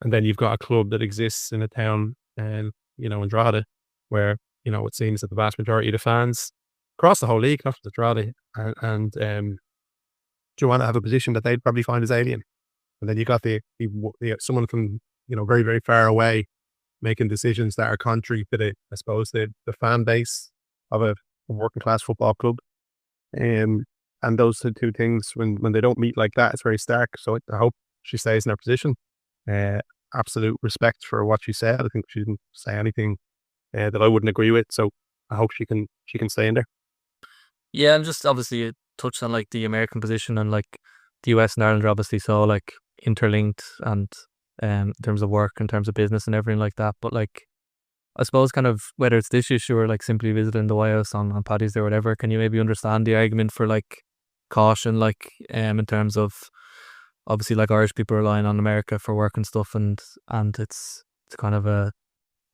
and then you've got a club that exists in a town, in Drogheda, where it seems that the vast majority of the fans across the whole league, not just Drogheda, and Joanna have a position that they'd probably find as alien. And then you got the someone from very, very far away making decisions that are contrary to the fan base of a working class football club. And those two things, when they don't meet like that, it's very stark. So I hope she stays in her position. Absolute respect for what she said. I think she didn't say anything that I wouldn't agree with. So I hope she can stay in there. Yeah, and just obviously it touched on like the American position, and like the US and Ireland are obviously so like interlinked, and in terms of work, in terms of business and everything like that. But like, I suppose kind of whether it's this issue or like simply visiting the White House on Paddy's Day or whatever, can you maybe understand the argument for like caution, like in terms of obviously like Irish people relying on America for work and stuff, and it's kind of the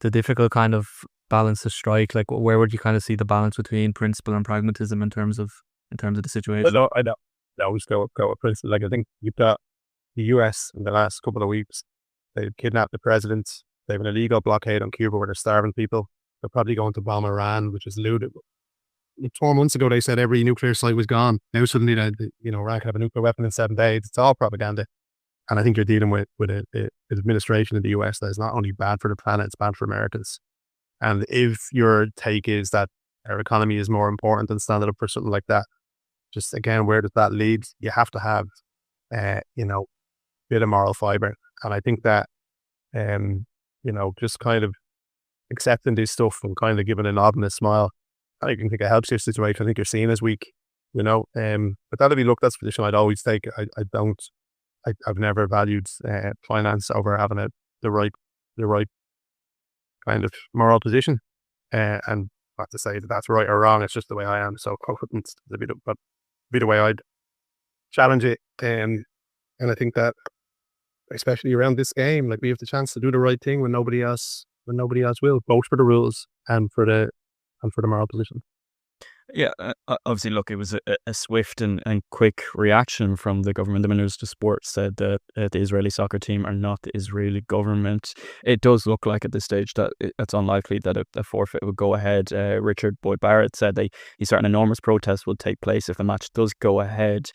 difficult kind of balance to strike. Like, where would you kind of see the balance between principle and pragmatism in terms of the situation? I don't always go with principle. Like, I think you've got the US in the last couple of weeks. They've kidnapped the president. They have an illegal blockade on Cuba where they're starving people. They're probably going to bomb Iran, which is looted. 4 months ago, they said every nuclear site was gone. Now suddenly, Iran can have a nuclear weapon in 7 days. It's all propaganda. And I think you're dealing with an administration in the US that is not only bad for the planet, it's bad for Americans. And if your take is that our economy is more important than standing up for something like that, just again, where does that lead? You have to have, a bit of moral fiber. And I think that, just kind of accepting this stuff and kind of giving a nod and a smile, I think it helps your situation. I think you're seen as weak, but that'll be, look, that's a position I'd always take. I've never valued finance over having the right kind of moral position, and not to say that that's right or wrong. It's just the way I am. So I wouldn't be the way I'd challenge it. And I think that, especially around this game, like, we have the chance to do the right thing when nobody else will, both for the rules and for the moral position. Yeah, obviously, look, it was a swift and quick reaction from the government. The Minister of Sport said that the Israeli soccer team are not the Israeli government. It does look like at this stage that it's unlikely that a forfeit would go ahead. Richard Boyd Barrett said he saw an enormous protest will take place if the match does go ahead.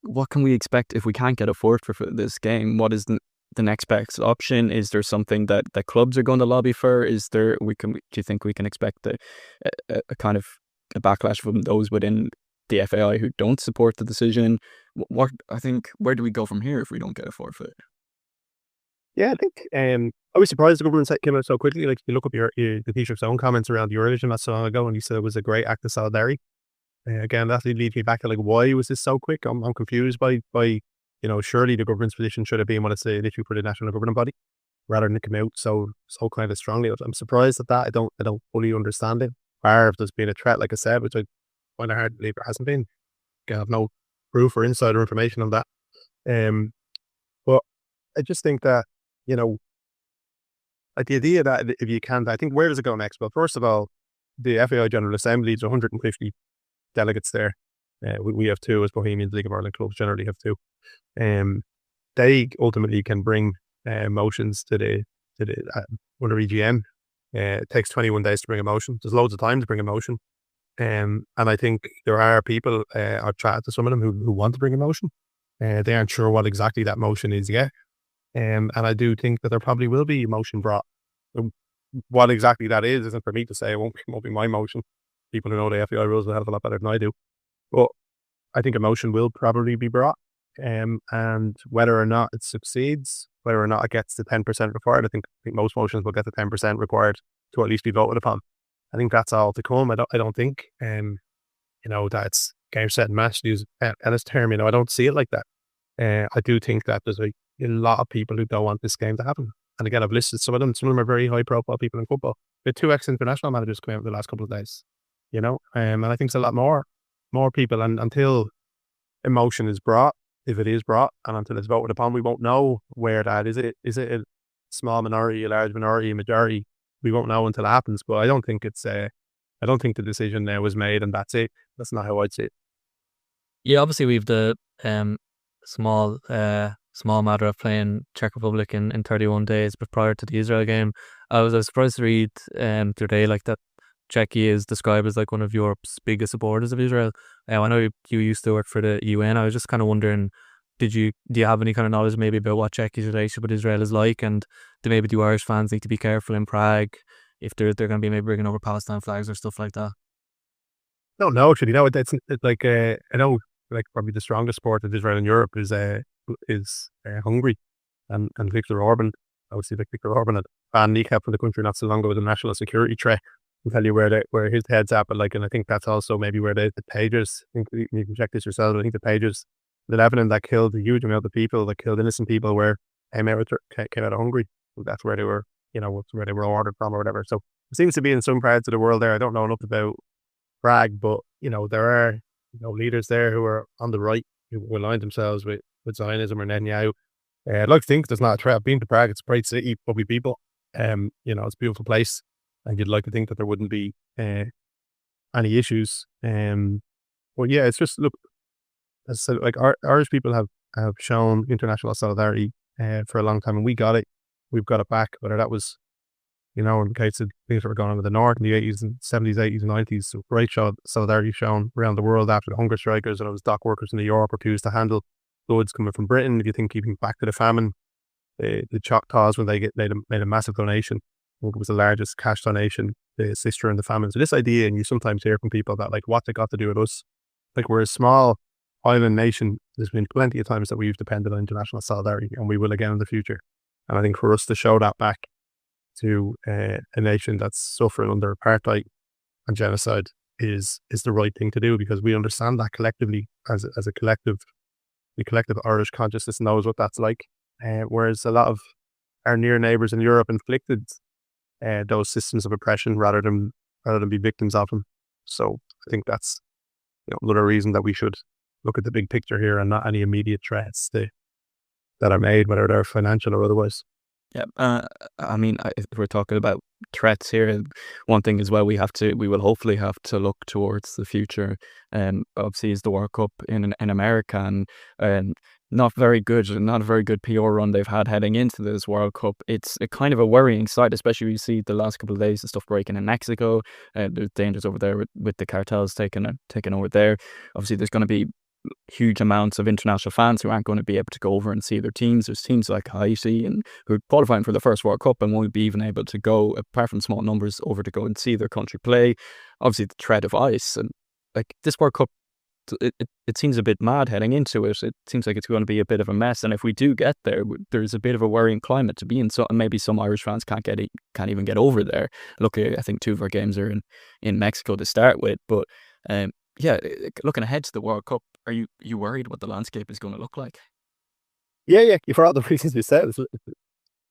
What can we expect if we can't get a forfeit for this game? What is the next best option? Is there something that clubs are going to lobby for? Do you think we can expect a kind of a backlash from those within the FAI who don't support the decision? Where do we go from here if we don't get a forfeit? Yeah, I think I was surprised the government came out so quickly. Like, you look up the Taoiseach's own comments around Eurovision not so long ago, and he said it was a great act of solidarity. Again, that leads me back to like, why was this so quick? I'm confused by surely the government's position should have been what it's literally for the national governing body, rather than come out so kind of strongly. I'm surprised at that. I don't fully understand it. Or if there's been a threat, like I said, which I find it hard to believe there hasn't been. I have no proof or insider information on that. But I just think that, like the idea that if you can, I think, where does it go next? Well, first of all, the FAI General Assembly is 150 delegates there. We have 2 as Bohemians, League of Ireland clubs generally have 2. They ultimately can bring motions to the under EGM. It takes 21 days to bring a motion. There's loads of time to bring a motion. And I think there are people, I've chatted to some of them who want to bring a motion. They aren't sure what exactly that motion is yet. And I do think that there probably will be a motion brought. What exactly that is isn't for me to say. It won't be my motion. People who know the FAI rules will have a lot better than I do. But I think a motion will probably be brought. And whether or not it succeeds, whether or not it gets the 10% required, I think most motions will get the 10% required to at least be voted upon. I think that's all to come. I don't think that's game, set, and match, to use Ennis term. I don't see it like that. I do think that there's a lot of people who don't want this game to happen. And again, I've listed some of them. Some of them are very high profile people in football. We had 2 ex-international managers come out in the last couple of days. And I think it's a lot more people. And until emotion is brought, if it is brought, and until it's voted upon, we won't know where that is. Is it a small minority, a large minority, a majority? We won't know until it happens. But I don't think I don't think the decision there was made and that's it. That's not how I'd see it. Yeah, obviously we've the small matter of playing Czech Republic in 31 days, but prior to the Israel game, I was surprised to read today like that Czechia is described as like one of Europe's biggest supporters of Israel. I know you used to work for the UN. I was just kind of wondering, do you have any kind of knowledge maybe about what Czechia's relationship with Israel is like, and do Irish fans need to be careful in Prague if they're going to be maybe bringing over Palestine flags or stuff like that? No, actually, no. It's like I know, like probably the strongest sport of Israel in Europe is Hungary, and Viktor Orban. Obviously, like Viktor Orban had banned KNEECAP from the country not so long ago with a national security threat. I'll tell you where his head's at, but and I think that's also maybe where the pages. I think you can check this yourself. I think the pages, the Lebanon that killed a huge amount of people, that killed innocent people, came out of Hungary. That's where they were, where they were ordered from or whatever. So it seems to be in some parts of the world there. I don't know enough about Prague, but there are leaders there who are on the right who align themselves with Zionism or Netanyahu. I'd like to think there's not a threat. I've been to Prague. It's a great city, lovely people. It's a beautiful place, and you'd like to think that there wouldn't be any issues. But yeah, it's just, look, as I said, like Irish people have shown international solidarity for a long time, and we got it. We've got it back. Whether that was, in the case of things that were going on in the north in the 80s and 70s, 80s and 90s, so great solidarity shown around the world after the hunger strikers, and it was dock workers in New York refused to handle goods coming from Britain. If you think even back to the famine, the Choctaws, when they made a massive donation, I think it was the largest cash donation to assist during the famine. So this idea, and you sometimes hear from people that like, what's it got to do with us? Like, we're a small island nation. There's been plenty of times that we've depended on international solidarity, and we will again in the future. And I think for us to show that back to a nation that's suffering under apartheid and genocide is the right thing to do, because we understand that collectively as a collective. The collective Irish consciousness knows what that's like, whereas a lot of our near neighbours in Europe inflicted those systems of oppression rather than be victims of them. So I think that's another reason that we should look at the big picture here and not any immediate threats that are made, whether they're financial or otherwise. Yeah, I mean, if we're talking about threats here, one thing as well we will hopefully have to look towards the future. Obviously, is the World Cup in America, and not a very good PR run they've had heading into this World Cup. It's a kind of a worrying sight, especially when you see the last couple of days, the stuff breaking in Mexico. There's dangers over there with the cartels taking over there. Obviously, there's going to be huge amounts of international fans who aren't going to be able to go over and see their teams. There's teams like Haiti and who are qualifying for the first World Cup and won't be even able to go, apart from small numbers, over to go and see their country play. Obviously, the threat of ice, and like this World Cup it seems a bit mad heading into it. It seems like it's going to be a bit of a mess. And if we do get there, there's a bit of a worrying climate to be in. So, and maybe some Irish fans can't even get over there. Luckily, I think 2 of our games are in Mexico to start with. But yeah, looking ahead to the World Cup, are you worried what the landscape is going to look like? Yeah. For all the reasons we said, it's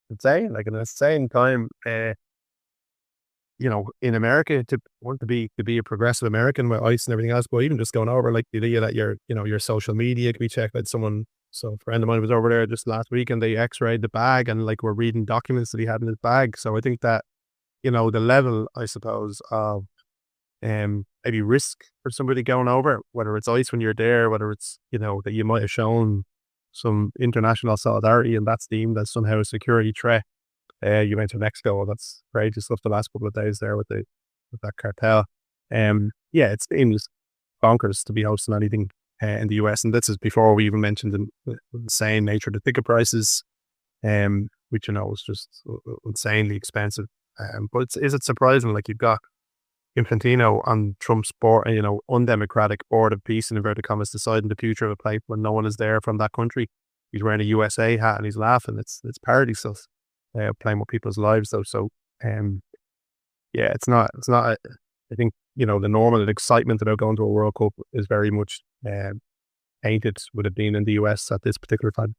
insane. Like, in the same time, in America, to want to be a progressive American with ice and everything else, but even just going over, like, the idea that your social media can be checked. Like, so a friend of mine was over there just last week, and they x-rayed the bag, and like, we're reading documents that he had in his bag. So I think that, the level, I suppose, of maybe risk for somebody going over, whether it's ice when you're there, whether it's, that you might have shown some international solidarity and that's deemed as somehow a security threat. You mentioned Mexico. That's crazy stuff the last couple of days there with that cartel. Yeah, it seems bonkers to be hosting anything in the US, and this is before we even mentioned the insane nature of the ticket prices, which is just insanely expensive. But is it surprising? Like, you've got Infantino on Trump's board, undemocratic board of peace in inverted commas, deciding the future of a place when no one is there from that country. He's wearing a USA hat and he's laughing. It's parody stuff. Playing with people's lives though. So, yeah, it's not. I think the normal excitement about going to a World Cup is very much tainted with it being in the US at this particular time.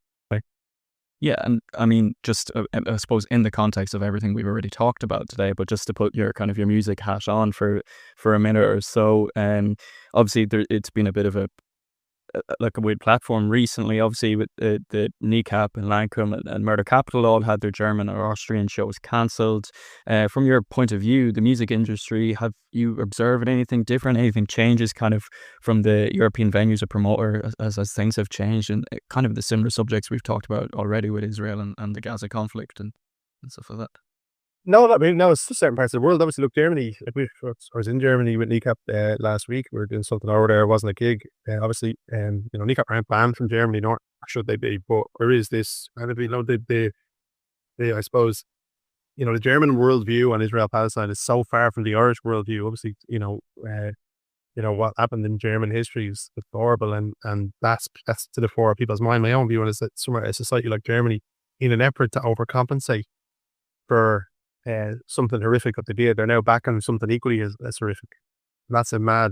Yeah, and I mean, just I suppose in the context of everything we've already talked about today, but just to put your music hat on for a minute or so, obviously it's been a bit of a weird platform recently. Obviously, with the KNEECAP and Lancome and Murder Capital all had their German or Austrian shows cancelled. From your point of view, the music industry, have you observed anything different? Anything changes kind of from the European venues or promoter as things have changed, and kind of the similar subjects we've talked about already with Israel and the Gaza conflict and stuff like that? No, I mean, no, it's certain parts of the world. Obviously, look, Germany, I was in Germany with KNEECAP last week. We were doing something over there. It wasn't a gig. Obviously, KNEECAP aren't banned from Germany, nor should they be. But there is this, and I suppose, the German worldview on Israel-Palestine is so far from the Irish worldview. Obviously, what happened in German history is horrible, and that's to the fore of people's mind. My own view is that somewhere a society like Germany, in an effort to overcompensate for something horrific that they did, they're now back on something equally as horrific. And that's a mad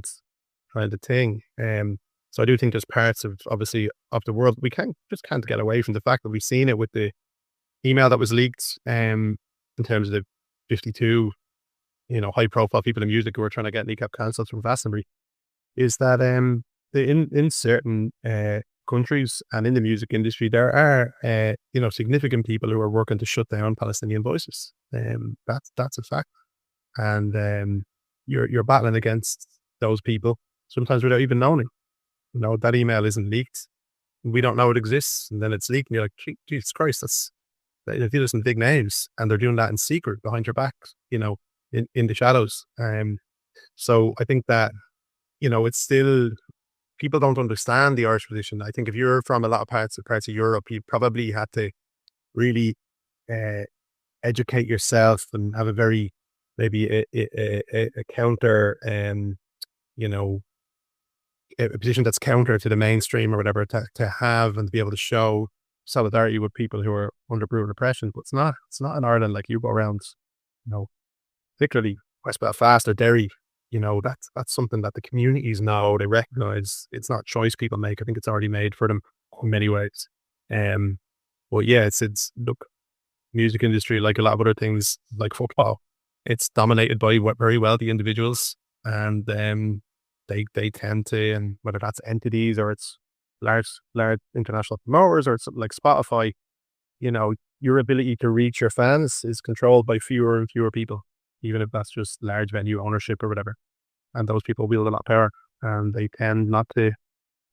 kind of thing. So I do think there's parts of the world we can't get away from the fact that we've seen it with the email that was leaked in terms of the 52 high profile people in music who are trying to get KNEECAP cancelled from Glastonbury, is that in certain countries and in the music industry there are significant people who are working to shut down Palestinian voices. That's a fact, and you're battling against those people sometimes without even knowing. That email isn't leaked, we don't know it exists, and then it's leaked, and you're like, Jesus Christ, these are some big names, and they're doing that in secret behind your back, in the shadows. So I think that it's still, people don't understand the Irish position. I think if you're from a lot of parts of Europe, you probably had to really educate yourself and have a very, maybe a counter, a position that's counter to the mainstream or whatever, to have and to be able to show solidarity with people who are under brutal oppression. But it's not in Ireland. Like, you go around, particularly West Belfast or Derry, that's something that the communities know, they recognise. It's not a choice people make. I think it's already made for them in many ways. But yeah, it's look, music industry, like a lot of other things, like football, it's dominated by very wealthy individuals, and they tend to, and whether that's entities or it's large international promoters or it's something like Spotify, your ability to reach your fans is controlled by fewer and fewer people, even if that's just large venue ownership or whatever. And those people wield a lot of power, and they tend not to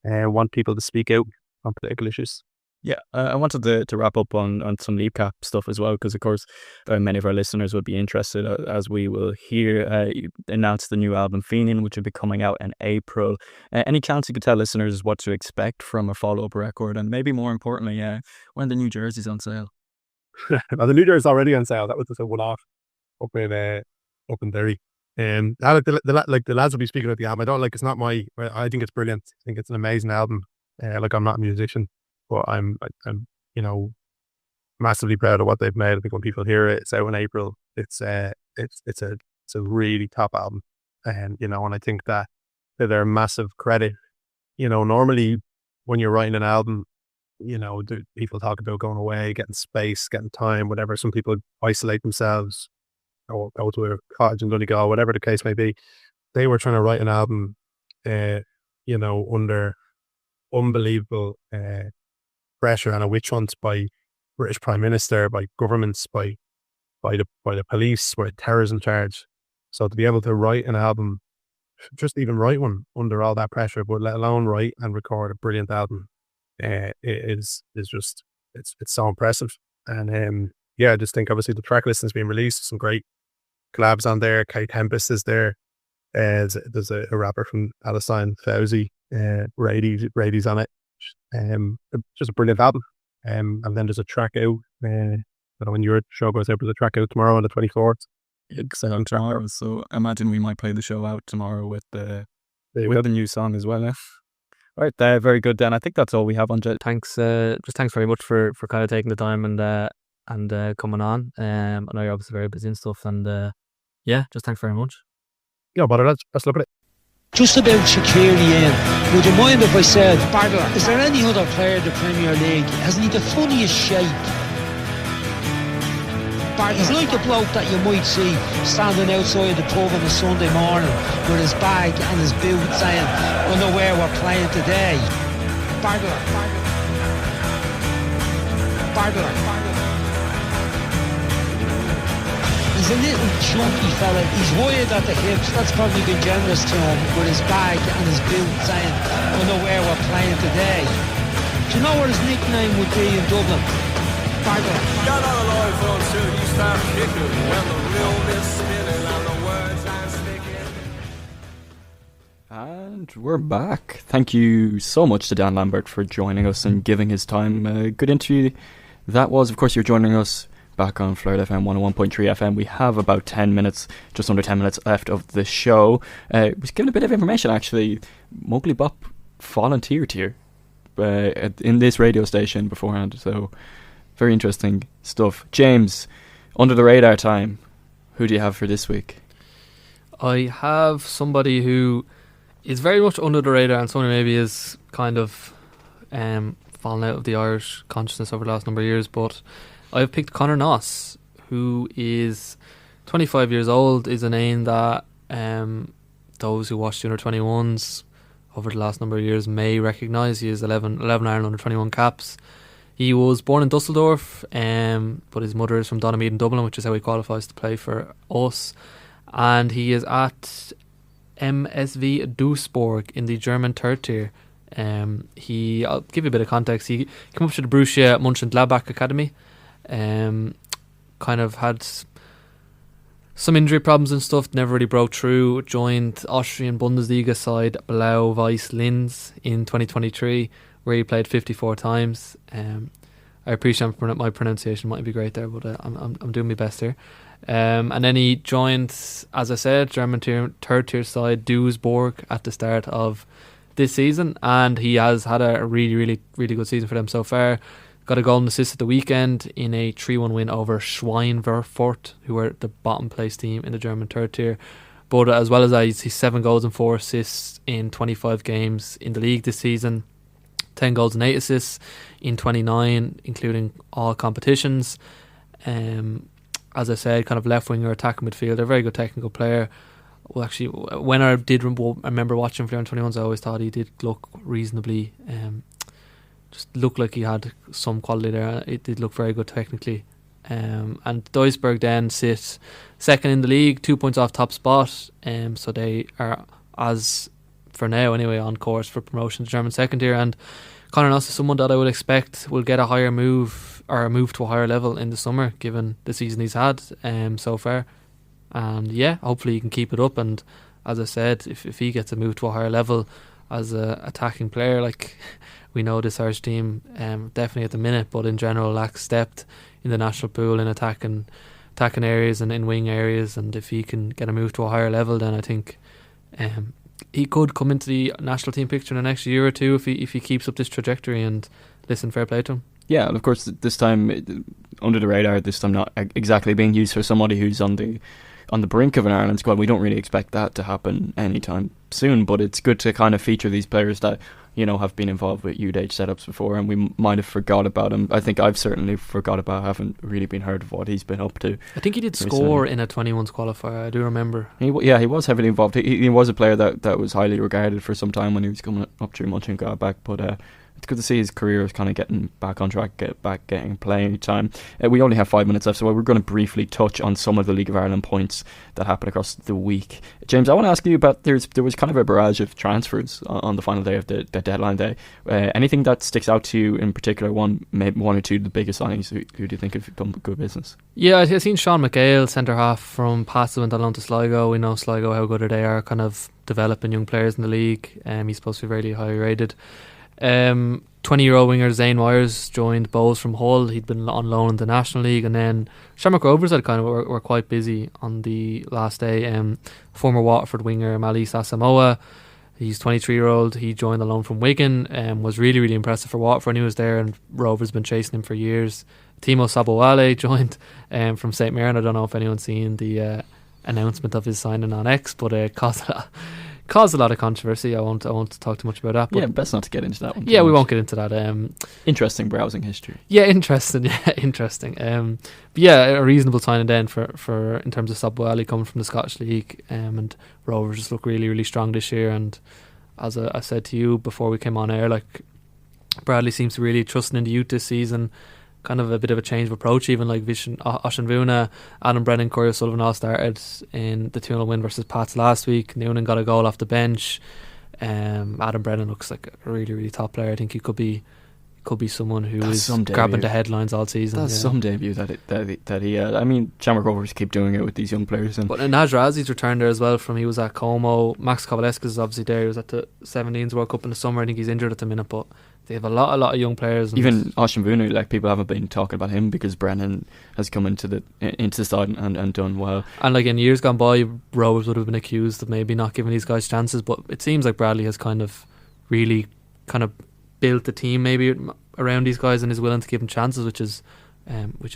want people to speak out on political issues. Yeah, I wanted to wrap up on some KNEECAP stuff as well, because of course many of our listeners would be interested, as we will hear. You announced the new album Feening, which will be coming out in April. Any chance you could tell listeners what to expect from a follow-up record, and maybe more importantly, when the new jersey's on sale? Well, the new jersey's already on sale. That was just a one-off up in Derry. The lads will be speaking about the album. I don't like. It's not my. I think it's brilliant. I think it's an amazing album. Like I'm not a musician, but I'm massively proud of what they've made. I think when people hear it, it's out in April. It's a really top album, and and I think that they're a massive credit. Normally when you're writing an album, people talk about going away, getting space, getting time, whatever. Some people isolate themselves or go to a cottage in Donegal, whatever the case may be. They were trying to write an album, under unbelievable pressure and a witch hunt by British Prime Minister, by governments, by the police, by a terrorism charge. So to be able to write an album, just even write one under all that pressure, but let alone write and record a brilliant album, is just it's so impressive. And I just think obviously the track listing's been released. Some great collabs on there. K Tempest is there. There's a rapper from Palestine, Fauzi, Rady's on it. Just a brilliant album. And then there's a track out. When your show goes out, there's a track out tomorrow on the 24th. It's on tomorrow, so I imagine we might play the show out tomorrow with the new song as well. Right, very good, Dan. I think that's all we have on Jet. Thanks very much for kind of taking the time and coming on. I know you're obviously very busy and stuff, and just thanks very much. Yeah, bother lads. Let's look at it. Just about Shaqiri, Ian, would you mind if I said, is there any other player in the Premier League? Hasn't he the funniest shape? He's like a bloke that you might see standing outside the pub on a Sunday morning with his bag and his boot saying, I know where we're playing today. Bardler. He's a little chunky fella. He's wired at the hips. That's probably been generous to him, with his bag and his boot saying, I know where we're playing today. Do you know what his nickname would be in Dublin? Bardler. Got all the life until you start kicking. When the realness spinning and the words I'm speaking. And we're back. Thank you so much to Dan Lambert for joining us and giving his time. Good interview that was. Of course, you're joining us back on Flirt FM 101.3 FM. We have about 10 minutes, just under 10 minutes left of the show. We're giving a bit of information actually. Mowgli Bop volunteered here in this radio station beforehand, so very interesting stuff. James, under the radar time, who do you have for this week? I have somebody who is very much under the radar and somebody maybe is kind of fallen out of the Irish consciousness over the last number of years, but I've picked Conor Noss, who is 25 years old, is a name that those who watched the under-21s over the last number of years may recognise. He has 11 Ireland under-21 caps. He was born in Dusseldorf, but his mother is from Donaghmede in Dublin, which is how he qualifies to play for us. And he is at MSV Duisburg in the German third tier. I'll give you a bit of context. He came up to the Borussia Mönchengladbach Academy. Kind of had some injury problems and stuff, never really broke through. Joined Austrian Bundesliga side Blau-Weiß Linz in 2023, where he played 54 times. I appreciate my pronunciation might be great there, but I'm doing my best here. And then he joined, as I said, German third tier side Duisburg at the start of this season, and he has had a really, really, really good season for them so far. Got a goal and assist at the weekend in a 3-1 win over Schweinfurt, who are the bottom place team in the German third tier. But as well as that, he's 7 goals and 4 assists in 25 games in the league this season. 10 goals and 8 assists in 29, including all competitions. As I said, kind of left winger, attacking midfielder, very good technical player. Well, actually, when I remember watching for the under-21s, I always thought he did look reasonably, just looked like he had some quality there. It did look very good technically. And Duisburg then sit second in the league, 2 points off top spot. So they are, as for now anyway, on course for promotion to German second tier. And Conor Noss is someone that I would expect will get a higher move, or a move to a higher level in the summer, given the season he's had so far. And yeah, hopefully he can keep it up. And as I said, if he gets a move to a higher level as a attacking player, like we know this Irish team definitely at the minute, but in general lacks depth in the national pool in attacking attacking areas and in wing areas, and if he can get a move to a higher level, then I think he could come into the national team picture in the next year or two if he keeps up this trajectory. And listen, fair play to him. Yeah, and of course this time under the radar, this time not exactly being used for somebody who's on the brink of an Ireland squad. We don't really expect that to happen anytime soon, but it's good to kind of feature these players that, you know, have been involved with youth age setups before, and we might have forgot about him. I think I've certainly forgot about, haven't really been heard of what he's been up to. I think he did score in a 21s qualifier, I do remember. He was heavily involved. He was a player that was highly regarded for some time when he was coming up through Munchen back, but it's good to see his career is kind of getting back on track, getting playing time. We only have 5 minutes left, so we're going to briefly touch on some of the League of Ireland points that happened across the week. James, I want to ask you about, there was kind of a barrage of transfers on the final day of the deadline day. Anything that sticks out to you in particular? Maybe one or two of the biggest signings. Who do you think have done good business? Yeah, I've seen Sean McHale, centre half from Passive, went on to Sligo. We know Sligo, how good they are, kind of developing young players in the league. He's supposed to be very highly rated. 20-year-old winger Zane Myers joined BOHS from Hull. He'd been on loan in the National League, and then Shamrock Rovers were quite busy on the last day. Former Waterford winger Malise Asamoah, he's 23-year-old. He joined the loan from Wigan and was really, really impressive for Waterford when he was there, and Rovers been chasing him for years. Timo Sabowale joined from St Mirren. I don't know if anyone's seen the announcement of his signing on X, but it caused a lot of controversy. I won't talk too much about that. But yeah, best not to get into that one. Yeah, we won't get into that. Interesting browsing history. Yeah, interesting. But yeah, a reasonable signing then for in terms of Sabowale coming from the Scottish League, and Rovers just look really, really strong this year. And as I said to you before we came on air, like, Bradley seems to really trusting in the youth this season. Kind of a bit of a change of approach, even like Vishen Oshinvuna, Adam Brennan, Corey O'Sullivan all started in the 2-0 win versus Pats last week. Noonan got a goal off the bench. Adam Brennan looks like a really, really top player. I think he could be someone who is grabbing the headlines all season. That's some debut that he had. I mean, Shamrock Rovers keep doing it with these young players. But Naj Razi's returned there as well. He was at Como. Max Kovalevskis is obviously there. He was at the 17s World Cup in the summer. I think he's injured at the minute, but they have a lot of young players. Even Oshinvuna, like, people haven't been talking about him because Brennan has come into the side and done well. And like in years gone by, Rovers would have been accused of maybe not giving these guys chances, but it seems like Bradley has kind of really kind of built the team maybe around these guys and is willing to give them chances, which is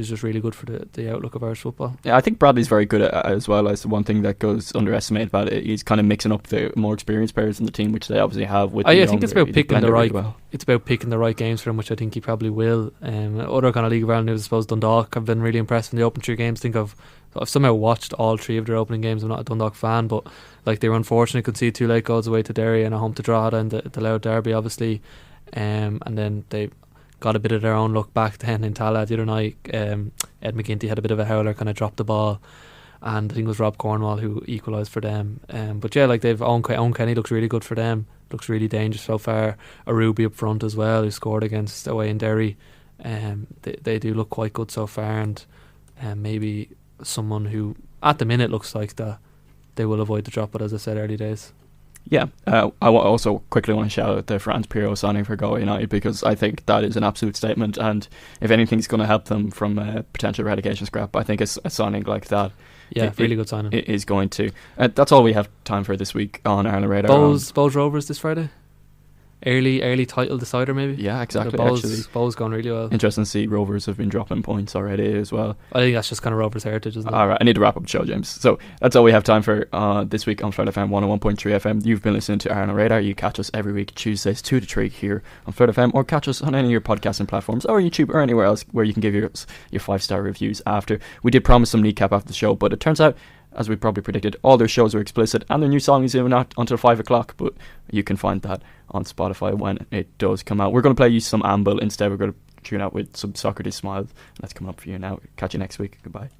just really good for the outlook of Irish football. Yeah, I think Bradley's very good at as well. As one thing that goes underestimated about it, he's kind of mixing up the more experienced players in the team, which they obviously have. With I think it's about picking the right. Well. It's about picking the right games for him, which I think he probably will. Other kind of League of Ireland news, I suppose Dundalk have been really impressed in the opening 3 games. I've somehow watched all 3 of their opening games. I'm not a Dundalk fan, but like, they were unfortunate. Could see 2 late goals away to Derry and a home to Drogheda in the Louth derby, obviously. And then they got a bit of their own luck back then in Tallaght the other night. Ed McGinty had a bit of a howler, kind of dropped the ball, and I think it was Rob Cornwall who equalised for them. But yeah, like, they've Owen Kenny looks really good for them, looks really dangerous so far. Arubi up front as well, who scored against away in Derry. They do look quite good so far, and maybe someone who at the minute looks like that they will avoid the drop, but as I said, early days. Yeah, I also quickly want to shout out the Franz Pirro signing for Galway United, because I think that is an absolute statement, and if anything's going to help them from a potential relegation scrap, I think a signing like that, really good signing, it is going to. That's all we have time for this week on Ireland Radar. BOHS Rovers this Friday. Early title decider maybe. Yeah, exactly. BOHS going really well. Interesting to see Rovers have been dropping points already as well. I think that's just kind of Rovers' heritage, isn't it? Alright, I need to wrap up the show, James. So that's all we have time for this week on Flirt FM 101.3 FM. You've been listening to Ireland Radar. You catch us every week Tuesdays 2 to 3 here on Flirt FM, or catch us on any of your podcasting platforms or YouTube or anywhere else where you can give your 5-star reviews after. We did promise some kneecap after the show, but it turns out, as we probably predicted, all their shows are explicit and their new song is even not until 5 o'clock, but you can find that on Spotify when it does come out. We're going to play you some Amble instead. We're going to tune out with some Socrates Smile. That's coming up for you now. Catch you next week. Goodbye.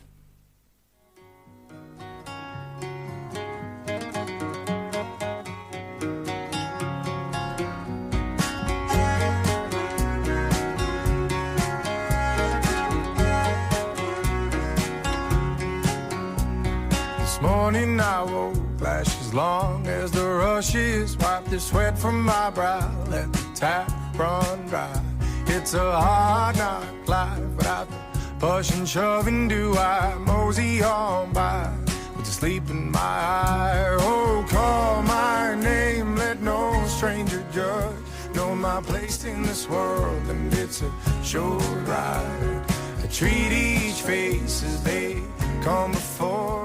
This morning I woke, lashes long as the rushes, wipe the sweat from my brow, let the tap run dry. It's a hard knock life without the Push and shove and do I mosey on by with the sleep in my eye. Oh, call my name, let no stranger judge. Know my place in this world, and it's a short ride. I treat each face as they come before.